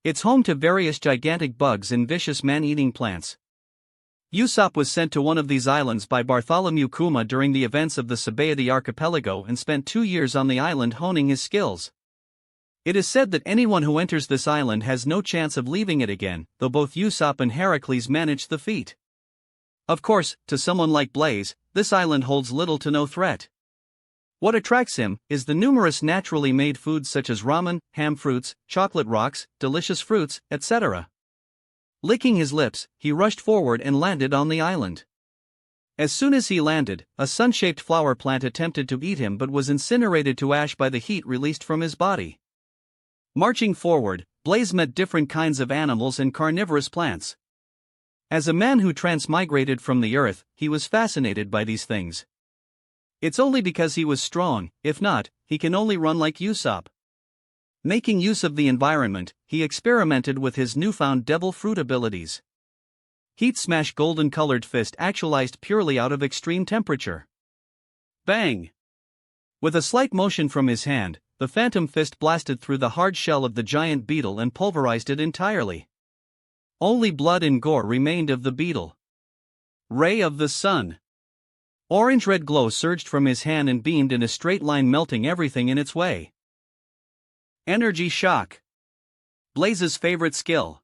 It's home to various gigantic bugs and vicious man-eating plants. Usopp was sent to one of these islands by Bartholomew Kuma during the events of the Sabaody Archipelago and spent 2 years on the island honing his skills. It is said that anyone who enters this island has no chance of leaving it again, though both Usopp and Heracles managed the feat. Of course, to someone like Blaze, this island holds little to no threat. What attracts him is the numerous naturally made foods such as ramen, ham fruits, chocolate rocks, delicious fruits, etc. Licking his lips, he rushed forward and landed on the island. As soon as he landed, a sun-shaped flower plant attempted to eat him but was incinerated to ash by the heat released from his body. Marching forward, Blaze met different kinds of animals and carnivorous plants. As a man who transmigrated from the earth, he was fascinated by these things. It's only because he was strong; if not, he can only run like Usopp. Making use of the environment, he experimented with his newfound devil fruit abilities. Heat Smash golden-colored fist actualized purely out of extreme temperature. Bang! With a slight motion from his hand, the phantom fist blasted through the hard shell of the giant beetle and pulverized it entirely. Only blood and gore remained of the beetle. Ray of the sun. Orange-red glow surged from his hand and beamed in a straight line, melting everything in its way. Energy shock. Blaze's favorite skill.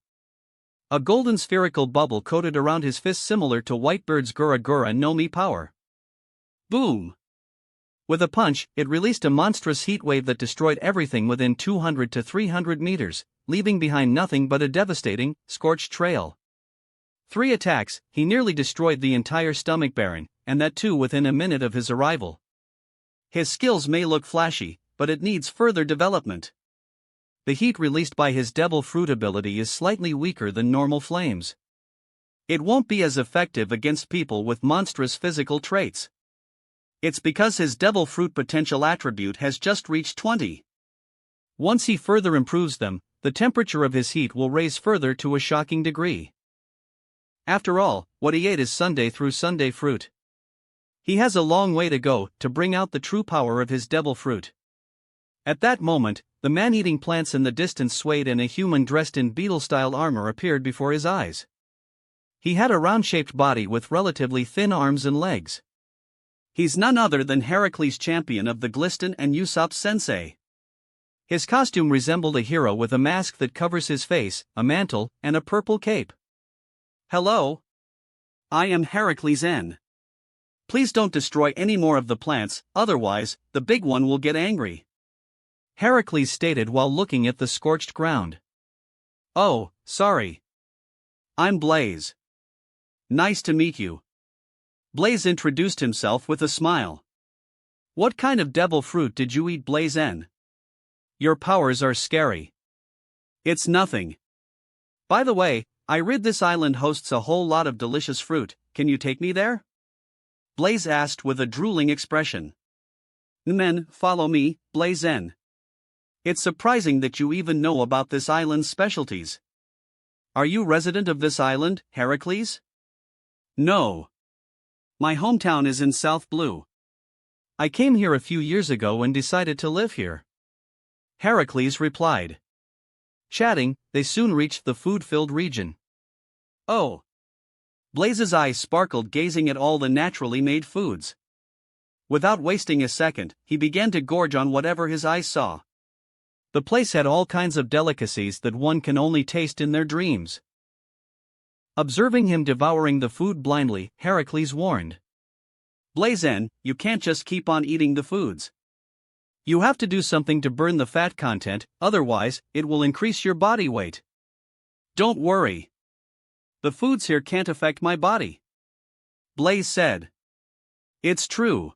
A golden spherical bubble coated around his fist, similar to Whitebird's Gura Gura no Mi power. Boom! With a punch, it released a monstrous heat wave that destroyed everything within 200 to 300 meters, leaving behind nothing but a devastating, scorched trail. 3 attacks, he nearly destroyed the entire Stomach Baron, and that too within a minute of his arrival. His skills may look flashy, but it needs further development. The heat released by his devil fruit ability is slightly weaker than normal flames. It won't be as effective against people with monstrous physical traits. It's because his devil fruit potential attribute has just reached 20. Once he further improves them, the temperature of his heat will raise further to a shocking degree. After all, what he ate is Sunday through Sunday fruit. He has a long way to go to bring out the true power of his devil fruit. At that moment, the man-eating plants in the distance swayed and a human dressed in beetle-style armor appeared before his eyes. He had a round-shaped body with relatively thin arms and legs. He's none other than Heracles, champion of the Gliston and Usopp Sensei. His costume resembled a hero with a mask that covers his face, a mantle, and a purple cape. Hello? I am Heracles N. Please don't destroy any more of the plants, otherwise, the big one will get angry. Heracles stated while looking at the scorched ground. Oh, sorry. I'm Blaze. Nice to meet you. Blaze introduced himself with a smile. What kind of devil fruit did you eat, Blaze N? Your powers are scary. It's nothing. By the way, I read this island hosts a whole lot of delicious fruit. Can you take me there? Blaze asked with a drooling expression. Men, follow me, Blaze N. It's surprising that you even know about this island's specialties. Are you resident of this island, Heracles? No. My hometown is in South Blue. I came here a few years ago and decided to live here. Heracles replied. Chatting, they soon reached the food-filled region. Oh. Blaze's eyes sparkled, gazing at all the naturally made foods. Without wasting a second, he began to gorge on whatever his eyes saw. The place had all kinds of delicacies that one can only taste in their dreams. Observing him devouring the food blindly, Heracles warned. Blazen, you can't just keep on eating the foods. You have to do something to burn the fat content, otherwise, it will increase your body weight. Don't worry. The foods here can't affect my body. Blaze said. It's true.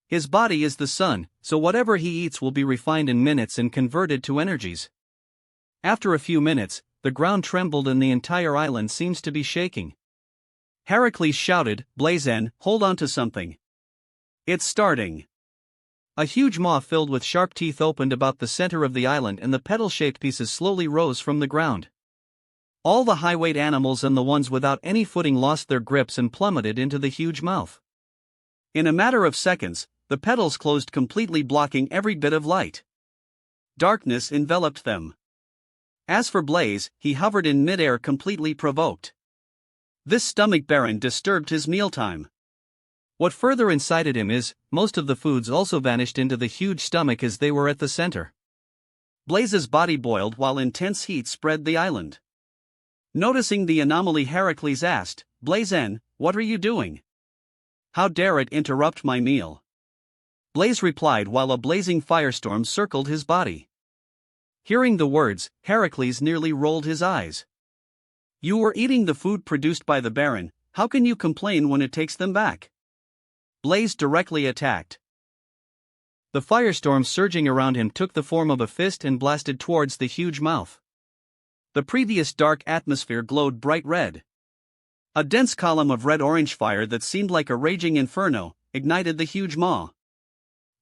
His body is the sun, so whatever he eats will be refined in minutes and converted to energies. After a few minutes, the ground trembled and the entire island seems to be shaking. Heracles shouted, Blazen, hold on to something. It's starting. A huge maw filled with sharp teeth opened about the center of the island and the petal-shaped pieces slowly rose from the ground. All the high-weight animals and the ones without any footing lost their grips and plummeted into the huge mouth. In a matter of seconds, the petals closed completely, blocking every bit of light. Darkness enveloped them. As for Blaze, he hovered in midair, completely provoked. This stomach baron disturbed his mealtime. What further incited him is, most of the foods also vanished into the huge stomach as they were at the center. Blaze's body boiled while intense heat spread the island. Noticing the anomaly, Heracles asked, Blazen, what are you doing? How dare it interrupt my meal? Blaze replied while a blazing firestorm circled his body. Hearing the words, Heracles nearly rolled his eyes. You were eating the food produced by the Baron, how can you complain when it takes them back? Blaze directly attacked. The firestorm surging around him took the form of a fist and blasted towards the huge mouth. The previous dark atmosphere glowed bright red. A dense column of red-orange fire that seemed like a raging inferno ignited the huge maw.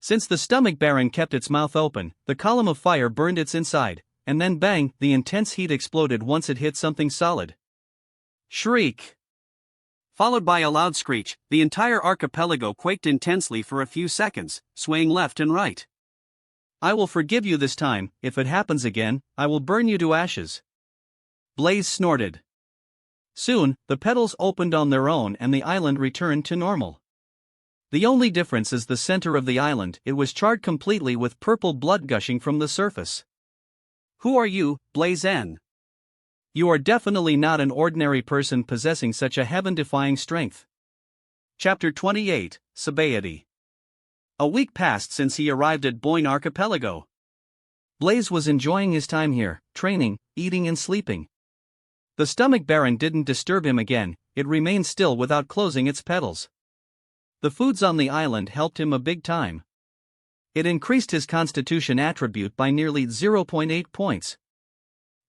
Since the stomach baron kept its mouth open, the column of fire burned its inside, and then bang, the intense heat exploded once it hit something solid. Shriek! Followed by a loud screech, the entire archipelago quaked intensely for a few seconds, swaying left and right. I will forgive you this time, if it happens again, I will burn you to ashes. Blaze snorted. Soon, the petals opened on their own and the island returned to normal. The only difference is the center of the island, it was charred completely with purple blood gushing from the surface. Who are you, Blazen? You are definitely not an ordinary person possessing such a heaven-defying strength. Chapter 28, Sabaody. A week passed since he arrived at Boyne Archipelago. Blaze was enjoying his time here, training, eating and sleeping. The stomach baron didn't disturb him again, it remained still without closing its petals. The foods on the island helped him a big time. It increased his constitution attribute by nearly 0.8 points.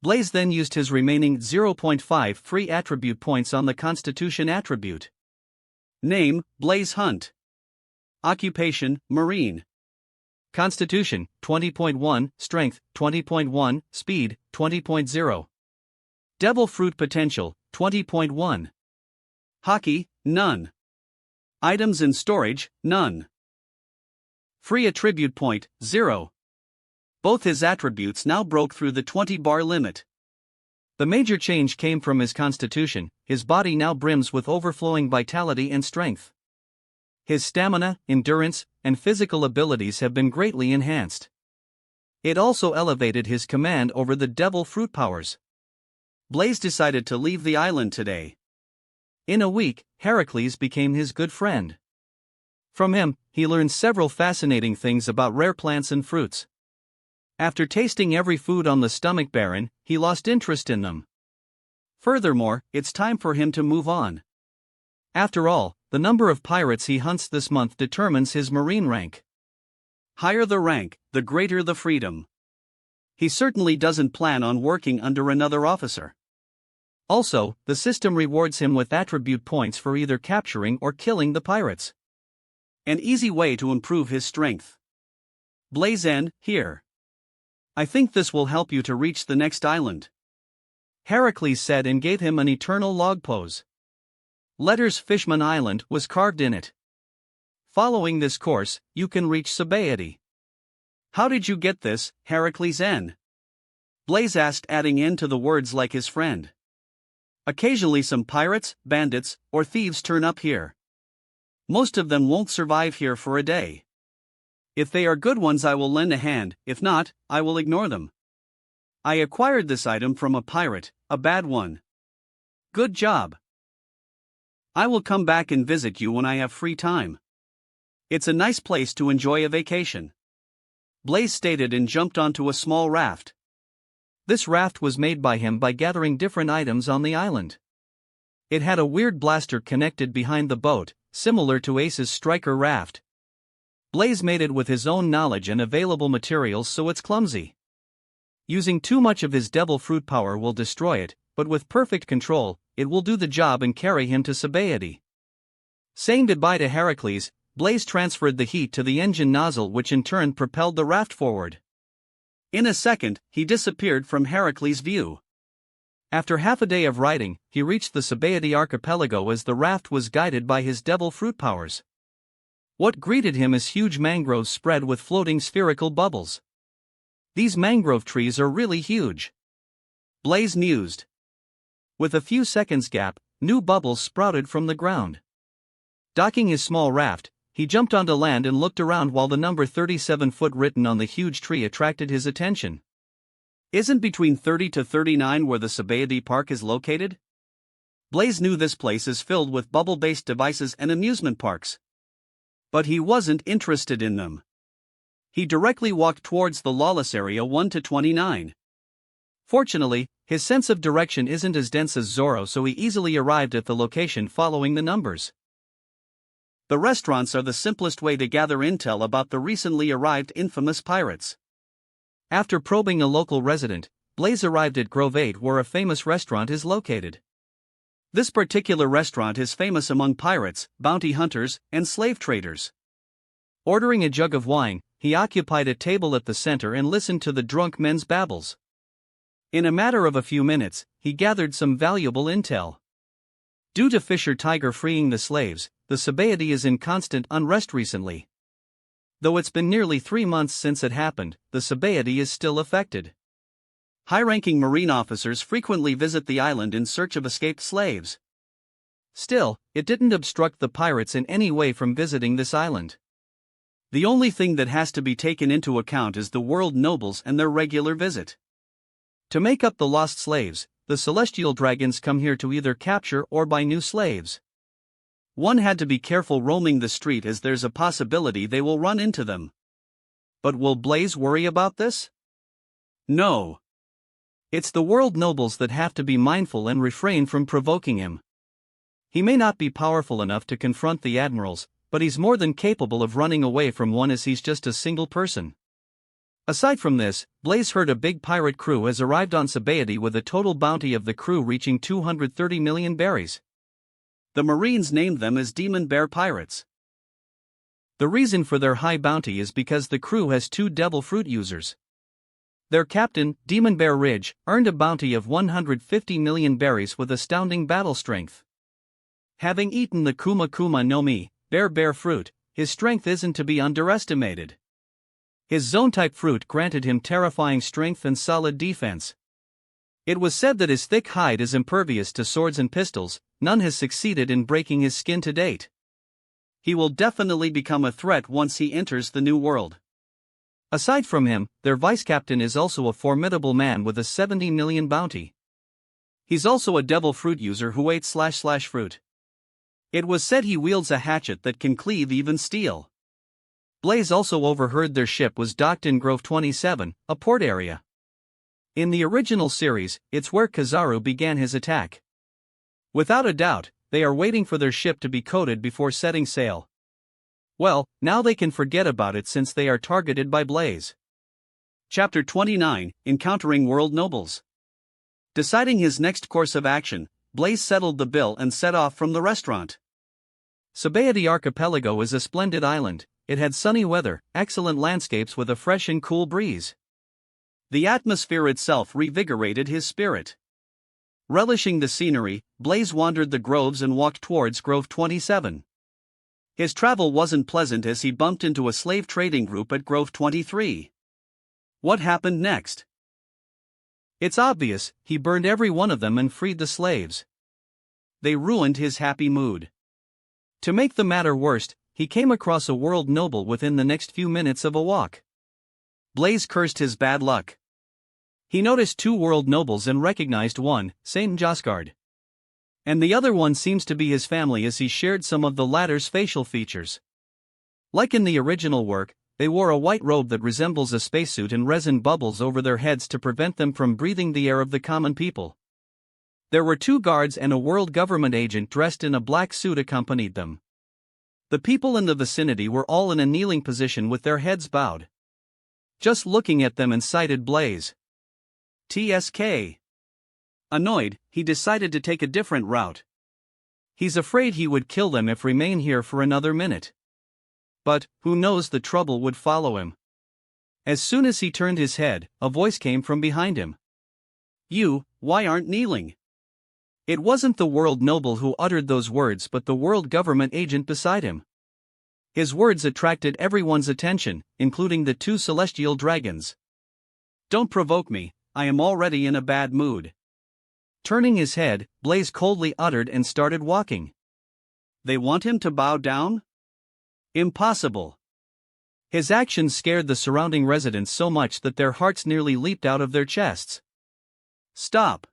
Blaze then used his remaining 0.5 free attribute points on the Constitution attribute. Name, Blaze Hunt. Occupation, Marine. Constitution, 20.1, Strength, 20.1, Speed, 20.0. Devil Fruit Potential, 20.1. Hockey, none. Items in storage, none. Free attribute point, 0. Both his attributes now broke through the 20-bar limit. The major change came from his constitution, his body now brims with overflowing vitality and strength. His stamina, endurance, and physical abilities have been greatly enhanced. It also elevated his command over the devil fruit powers. Blaze decided to leave the island today. In a week, Heracles became his good friend. From him, he learned several fascinating things about rare plants and fruits. After tasting every food on the stomach baron, he lost interest in them. Furthermore, it's time for him to move on. After all, the number of pirates he hunts this month determines his marine rank. Higher the rank, the greater the freedom. He certainly doesn't plan on working under another officer. Also, the system rewards him with attribute points for either capturing or killing the pirates. An easy way to improve his strength. Blazen, here. I think this will help you to reach the next island. Heracles said and gave him an eternal log pose. Letters Fishman Island was carved in it. Following this course, you can reach Sabaody. How did you get this, Heracles N? Blaze asked, adding N to the words like his friend. Occasionally some pirates, bandits, or thieves turn up here. Most of them won't survive here for a day. If they are good ones I will lend a hand, if not, I will ignore them. I acquired this item from a pirate, a bad one. Good job. I will come back and visit you when I have free time. It's a nice place to enjoy a vacation. Blaze stated and jumped onto a small raft. This raft was made by him by gathering different items on the island. It had a weird blaster connected behind the boat, similar to Ace's striker raft. Blaze made it with his own knowledge and available materials, so it's clumsy. Using too much of his devil fruit power will destroy it, but with perfect control, it will do the job and carry him to Sabaody. Saying goodbye to Heracles, Blaze transferred the heat to the engine nozzle, which in turn propelled the raft forward. In a second, he disappeared from Heracles' view. After half a day of riding, he reached the Sabaody archipelago as the raft was guided by his devil fruit powers. What greeted him is huge mangroves spread with floating spherical bubbles. These mangrove trees are really huge. Blaze mused. With a few seconds gap, new bubbles sprouted from the ground. Docking his small raft, he jumped onto land and looked around while the number 37-foot written on the huge tree attracted his attention. Isn't between 30 to 39 where the Sabaody Park is located? Blaze knew this place is filled with bubble-based devices and amusement parks. But he wasn't interested in them. He directly walked towards the lawless area 1 to 29. Fortunately, his sense of direction isn't as dense as Zorro, so he easily arrived at the location following the numbers. The restaurants are the simplest way to gather intel about the recently arrived infamous pirates. After probing a local resident, Blaze arrived at Grove 8, where a famous restaurant is located. This particular restaurant is famous among pirates, bounty hunters, and slave traders. Ordering a jug of wine, he occupied a table at the center and listened to the drunk men's babbles. In a matter of a few minutes, he gathered some valuable intel. Due to Fisher Tiger freeing the slaves, the Sabaody is in constant unrest recently. Though it's been nearly 3 months since it happened, the Sabaody is still affected. High-ranking Marine officers frequently visit the island in search of escaped slaves. Still, it didn't obstruct the pirates in any way from visiting this island. The only thing that has to be taken into account is the world nobles and their regular visit. To make up the lost slaves, the celestial dragons come here to either capture or buy new slaves. One had to be careful roaming the street as there's a possibility they will run into them. But will Blaze worry about this? No. It's the world nobles that have to be mindful and refrain from provoking him. He may not be powerful enough to confront the admirals, but he's more than capable of running away from one, as he's just a single person. Aside from this, Blaze heard a big pirate crew has arrived on Sabaody with a total bounty of the crew reaching 230 million berries. The Marines named them as Demon Bear Pirates. The reason for their high bounty is because the crew has 2 devil fruit users. Their captain, Demon Bear Ridge, earned a bounty of 150 million berries with astounding battle strength. Having eaten the Kuma Kuma no Mi, Bear fruit, his strength isn't to be underestimated. His zone-type fruit granted him terrifying strength and solid defense. It was said that his thick hide is impervious to swords and pistols. None has succeeded in breaking his skin to date. He will definitely become a threat once he enters the new world. Aside from him, their vice-captain is also a formidable man with a 70 million bounty. He's also a devil fruit user who ate / fruit. It was said he wields a hatchet that can cleave even steel. Blaze also overheard their ship was docked in Grove 27, a port area. In the original series, it's where Kizaru began his attack. Without a doubt, they are waiting for their ship to be coated before setting sail. Well, now they can forget about it since they are targeted by Blaze. Chapter 29, Encountering World Nobles. Deciding his next course of action, Blaze settled the bill and set off from the restaurant. Sabaody Archipelago is a splendid island. It had sunny weather, excellent landscapes with a fresh and cool breeze. The atmosphere itself revigorated his spirit. Relishing the scenery, Blaze wandered the groves and walked towards Grove 27. His travel wasn't pleasant as he bumped into a slave trading group at Grove 23. What happened next? It's obvious, he burned every one of them and freed the slaves. They ruined his happy mood. To make the matter worse, he came across a world noble within the next few minutes of a walk. Blaze cursed his bad luck. He noticed 2 world nobles and recognized one, Saint Josgard. And the other one seems to be his family, as he shared some of the latter's facial features. Like in the original work, they wore a white robe that resembles a spacesuit and resin bubbles over their heads to prevent them from breathing the air of the common people. There were 2 guards and a world government agent dressed in a black suit accompanied them. The people in the vicinity were all in a kneeling position with their heads bowed. Just looking at them incited Blaze. TSK. Annoyed, he decided to take a different route. He's afraid he would kill them if remain here for another minute. But, who knows, the trouble would follow him. As soon as he turned his head, a voice came from behind him. "You, why aren't kneeling?" It wasn't the world noble who uttered those words but the world government agent beside him. His words attracted everyone's attention, including the 2 celestial dragons. "Don't provoke me, I am already in a bad mood." Turning his head, Blaze coldly uttered and started walking. They want him to bow down? Impossible. His actions scared the surrounding residents so much that their hearts nearly leaped out of their chests. "Stop.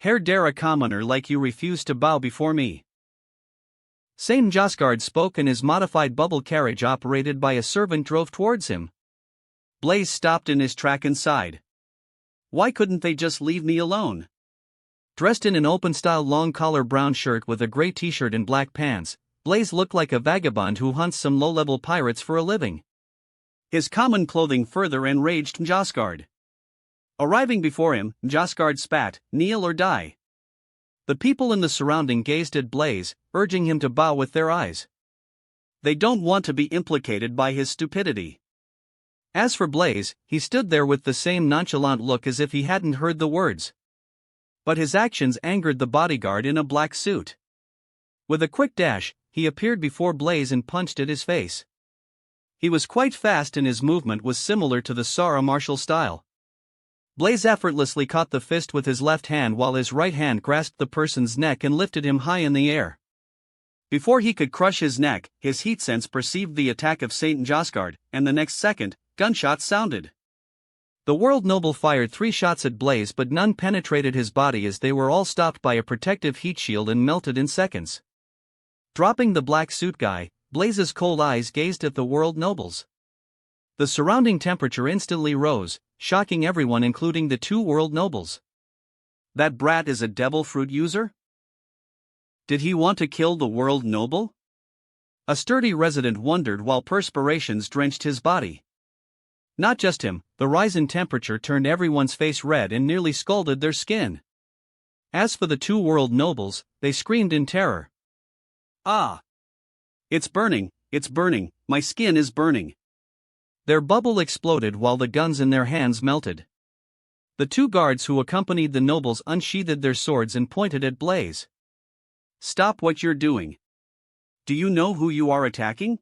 How dare a commoner like you refuse to bow before me?" Saint Josgard spoke, and his modified bubble carriage operated by a servant drove towards him. Blaze stopped in his track and sighed. Why couldn't they just leave me alone? Dressed in an open-style long-collar brown shirt with a gray t-shirt and black pants, Blaze looked like a vagabond who hunts some low-level pirates for a living. His common clothing further enraged Josgard. Arriving before him, Josgard spat, "Kneel or die." The people in the surrounding gazed at Blaze, urging him to bow with their eyes. They don't want to be implicated by his stupidity. As for Blaze, he stood there with the same nonchalant look as if he hadn't heard the words. But his actions angered the bodyguard in a black suit. With a quick dash, he appeared before Blaze and punched at his face. He was quite fast and his movement was similar to the Sara martial style. Blaze effortlessly caught the fist with his left hand while his right hand grasped the person's neck and lifted him high in the air. Before he could crush his neck, his heat sense perceived the attack of Saint Josgard, and the next second, gunshots sounded. The world noble fired 3 shots at Blaze, but none penetrated his body as they were all stopped by a protective heat shield and melted in seconds. Dropping the black suit guy, Blaze's cold eyes gazed at the world nobles. The surrounding temperature instantly rose, shocking everyone including the 2 world nobles. That brat is a devil fruit user? Did he want to kill the world noble? A sturdy resident wondered while perspirations drenched his body. Not just him, the rise in temperature turned everyone's face red and nearly scalded their skin. As for the 2 world nobles, they screamed in terror. "Ah! It's burning, my skin is burning." Their bubble exploded while the guns in their hands melted. The 2 guards who accompanied the nobles unsheathed their swords and pointed at Blaze. "Stop what you're doing. Do you know who you are attacking?"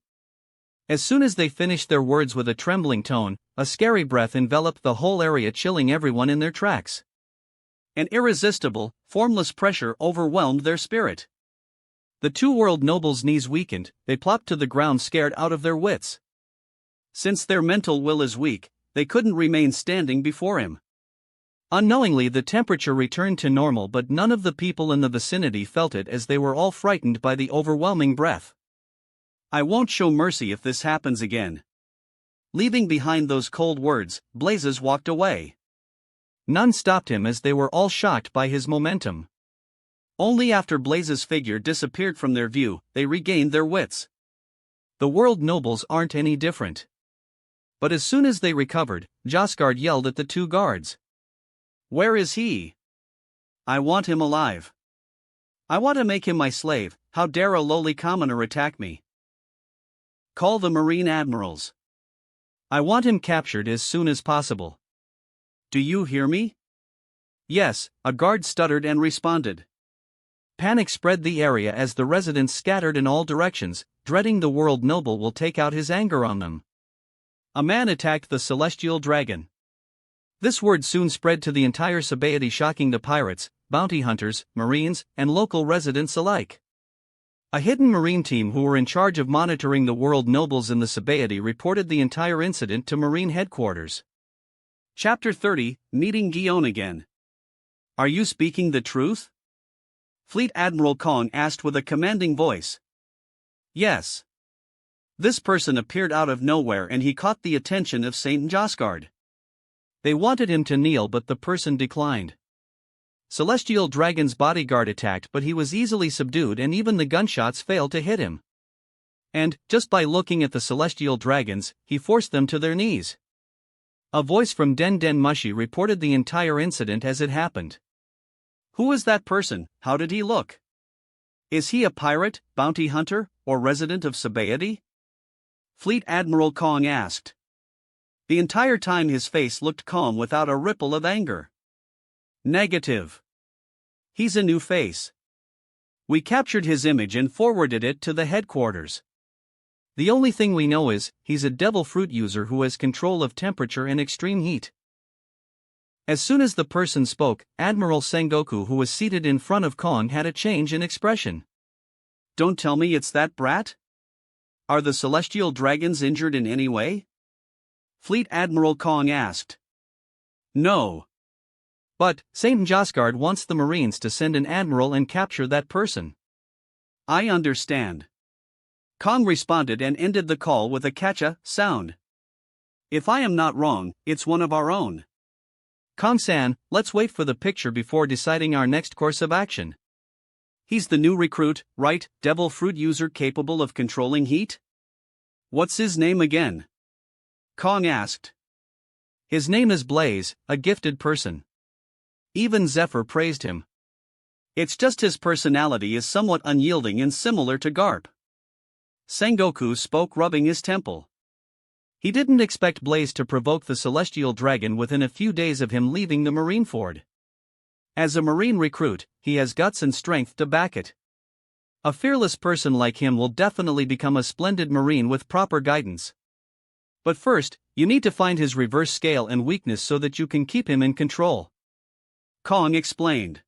As soon as they finished their words with a trembling tone, a scary breath enveloped the whole area, chilling everyone in their tracks. An irresistible, formless pressure overwhelmed their spirit. The 2 world nobles' knees weakened, they plopped to the ground scared out of their wits. Since their mental will is weak, they couldn't remain standing before him. Unknowingly the temperature returned to normal, but none of the people in the vicinity felt it as they were all frightened by the overwhelming breath. "I won't show mercy if this happens again." Leaving behind those cold words, Blazes walked away. None stopped him as they were all shocked by his momentum. Only after Blaze's figure disappeared from their view, they regained their wits. The world nobles aren't any different. But as soon as they recovered, Josgard yelled at the 2 guards. "Where is he? I want him alive. I want to make him my slave. How dare a lowly commoner attack me? Call the Marine admirals. I want him captured as soon as possible. Do you hear me?" "Yes," a guard stuttered and responded. Panic spread the area as the residents scattered in all directions, dreading the world noble will take out his anger on them. A man attacked the celestial dragon. This word soon spread to the entire Sabaody, shocking the pirates, bounty hunters, marines, and local residents alike. A hidden marine team who were in charge of monitoring the world nobles in the Sabaody reported the entire incident to Marine headquarters. Chapter 30, Meeting Guion again. "Are you speaking the truth?" Fleet Admiral Kong asked with a commanding voice. Yes. This person appeared out of nowhere and he caught the attention of Saint Josgard. They wanted him to kneel, but the person declined. Celestial Dragon's bodyguard attacked, but he was easily subdued and even the gunshots failed to hit him. And, just by looking at the Celestial Dragons, he forced them to their knees. A voice from Den Den Mushi reported the entire incident as it happened. Who is that person? How did he look? Is he a pirate, bounty hunter, or resident of Sabaody? Fleet Admiral Kong asked. The entire time his face looked calm without a ripple of anger. Negative. He's a new face. We captured his image and forwarded it to the headquarters. The only thing we know is, he's a devil fruit user who has control of temperature and extreme heat. As soon as the person spoke, Admiral Sengoku, who was seated in front of Kong, had a change in expression. Don't tell me it's that brat? Are the Celestial Dragons injured in any way? Fleet Admiral Kong asked. No. But, Saint Josgard wants the Marines to send an admiral and capture that person. I understand. Kong responded and ended the call with a catcha sound. If I am not wrong, it's one of our own. Kong-san, let's wait for the picture before deciding our next course of action. He's the new recruit, right? Devil fruit user capable of controlling heat? What's his name again? Kong asked. His name is Blaze, a gifted person. Even Zephyr praised him. It's just his personality is somewhat unyielding and similar to Garp. Sengoku spoke, rubbing his temple. He didn't expect Blaze to provoke the Celestial Dragon within a few days of him leaving the Marineford. As a Marine recruit, he has guts and strength to back it. A fearless person like him will definitely become a splendid Marine with proper guidance. But first, you need to find his reverse scale and weakness so that you can keep him in control. Kong explained.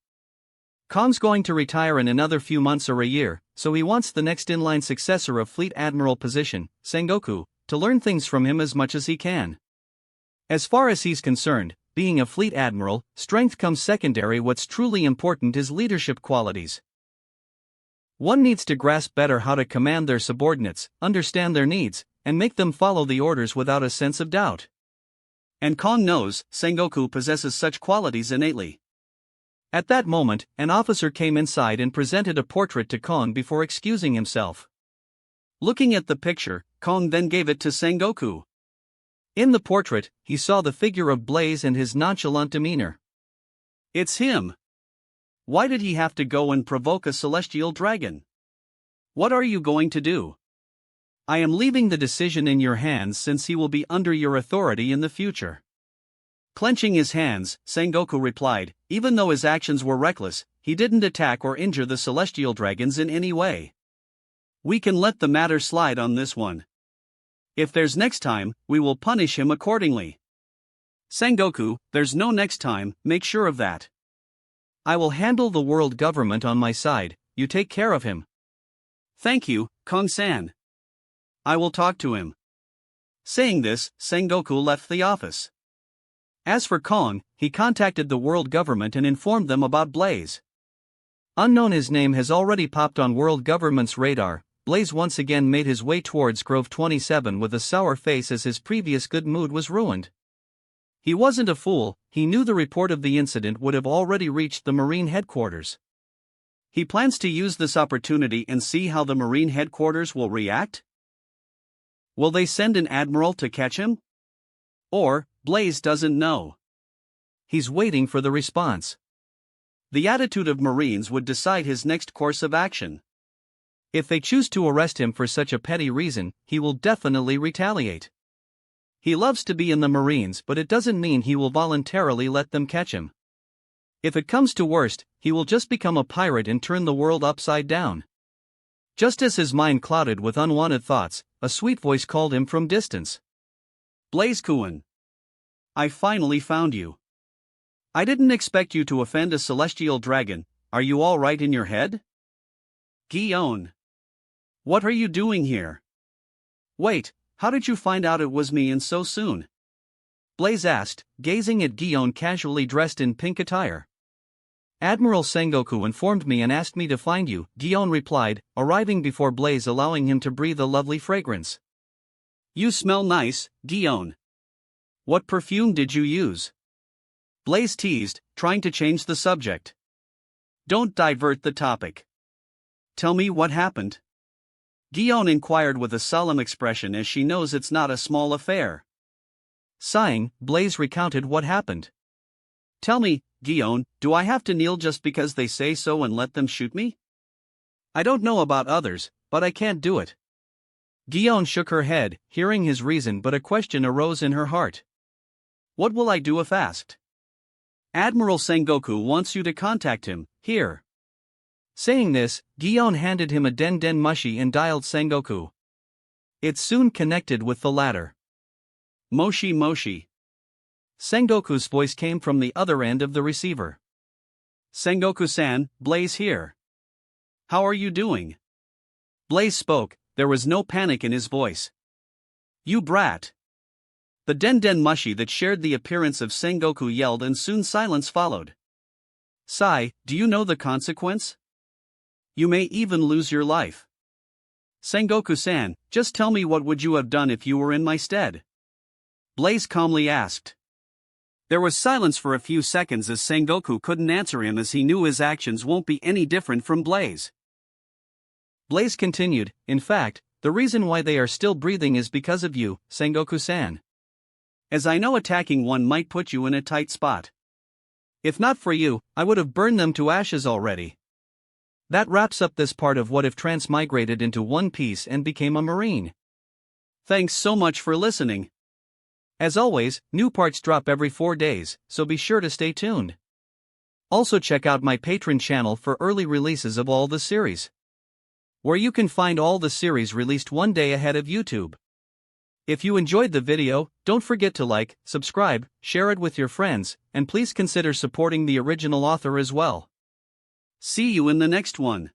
Kong's going to retire in another few months or a year, so he wants the next in-line successor of Fleet Admiral position, Sengoku, to learn things from him as much as he can. As far as he's concerned, being a Fleet Admiral, strength comes secondary. What's truly important is leadership qualities. One needs to grasp better how to command their subordinates, understand their needs, and make them follow the orders without a sense of doubt. And Kong knows Sengoku possesses such qualities innately. At that moment, an officer came inside and presented a portrait to Kong before excusing himself. Looking at the picture, Kong then gave it to Sengoku. In the portrait, he saw the figure of Blaze and his nonchalant demeanor. It's him. Why did he have to go and provoke a Celestial Dragon? What are you going to do? I am leaving the decision in your hands since he will be under your authority in the future. Clenching his hands, Sengoku replied, even though his actions were reckless, he didn't attack or injure the Celestial Dragons in any way. We can let the matter slide on this one. If there's next time, we will punish him accordingly. Sengoku, there's no next time, make sure of that. I will handle the world government on my side, you take care of him. Thank you, Kong-san. I will talk to him. Saying this, Sengoku left the office. As for Kong, he contacted the world government and informed them about Blaze. Unknown, his name has already popped on world government's radar. Blaze once again made his way towards Grove 27 with a sour face as his previous good mood was ruined. He wasn't a fool, he knew the report of the incident would have already reached the Marine headquarters. He plans to use this opportunity and see how the Marine headquarters will react? Will they send an admiral to catch him? Or, Blaze doesn't know. He's waiting for the response. The attitude of Marines would decide his next course of action. If they choose to arrest him for such a petty reason, he will definitely retaliate. He loves to be in the Marines, but it doesn't mean he will voluntarily let them catch him. If it comes to worst, he will just become a pirate and turn the world upside down. Just as his mind clouded with unwanted thoughts, a sweet voice called him from distance. Blaze-kun. I finally found you. I didn't expect you to offend a Celestial Dragon. Are you all right in your head? Gion. What are you doing here? Wait, how did you find out it was me and so soon? Blaze asked, gazing at Gion casually dressed in pink attire. Admiral Sengoku informed me and asked me to find you, Gion replied, arriving before Blaze, allowing him to breathe a lovely fragrance. You smell nice, Gion. What perfume did you use? Blaze teased, trying to change the subject. Don't divert the topic. Tell me what happened. Gion inquired with a solemn expression, as she knows it's not a small affair. Sighing, Blaze recounted what happened. Tell me, Gion, do I have to kneel just because they say so and let them shoot me? I don't know about others, but I can't do it. Gion shook her head, hearing his reason, but a question arose in her heart. What will I do if asked? Admiral Sengoku wants you to contact him, here. Saying this, Gion handed him a Den Den Mushi and dialed Sengoku. It soon connected with the latter. Moshi Moshi. Sengoku's voice came from the other end of the receiver. Sengoku-san, Blaze here. How are you doing? Blaze spoke, there was no panic in his voice. You brat. The Den Den Mushi that shared the appearance of Sengoku yelled, and soon silence followed. Sai, do you know the consequence? You may even lose your life. Sengoku-san, just tell me, what would you have done if you were in my stead? Blaze calmly asked. There was silence for a few seconds as Sengoku couldn't answer him, as he knew his actions won't be any different from Blaze. Blaze continued, in fact, the reason why they are still breathing is because of you, Sengoku-san. As I know, attacking one might put you in a tight spot. If not for you, I would have burned them to ashes already. That wraps up this part of What If Transmigrated into One Piece and became a Marine. Thanks so much for listening. As always, new parts drop every 4 days, so be sure to stay tuned. Also check out my Patreon channel for early releases of all the series, where you can find all the series released one day ahead of YouTube. If you enjoyed the video, don't forget to like, subscribe, share it with your friends, and please consider supporting the original author as well. See you in the next one.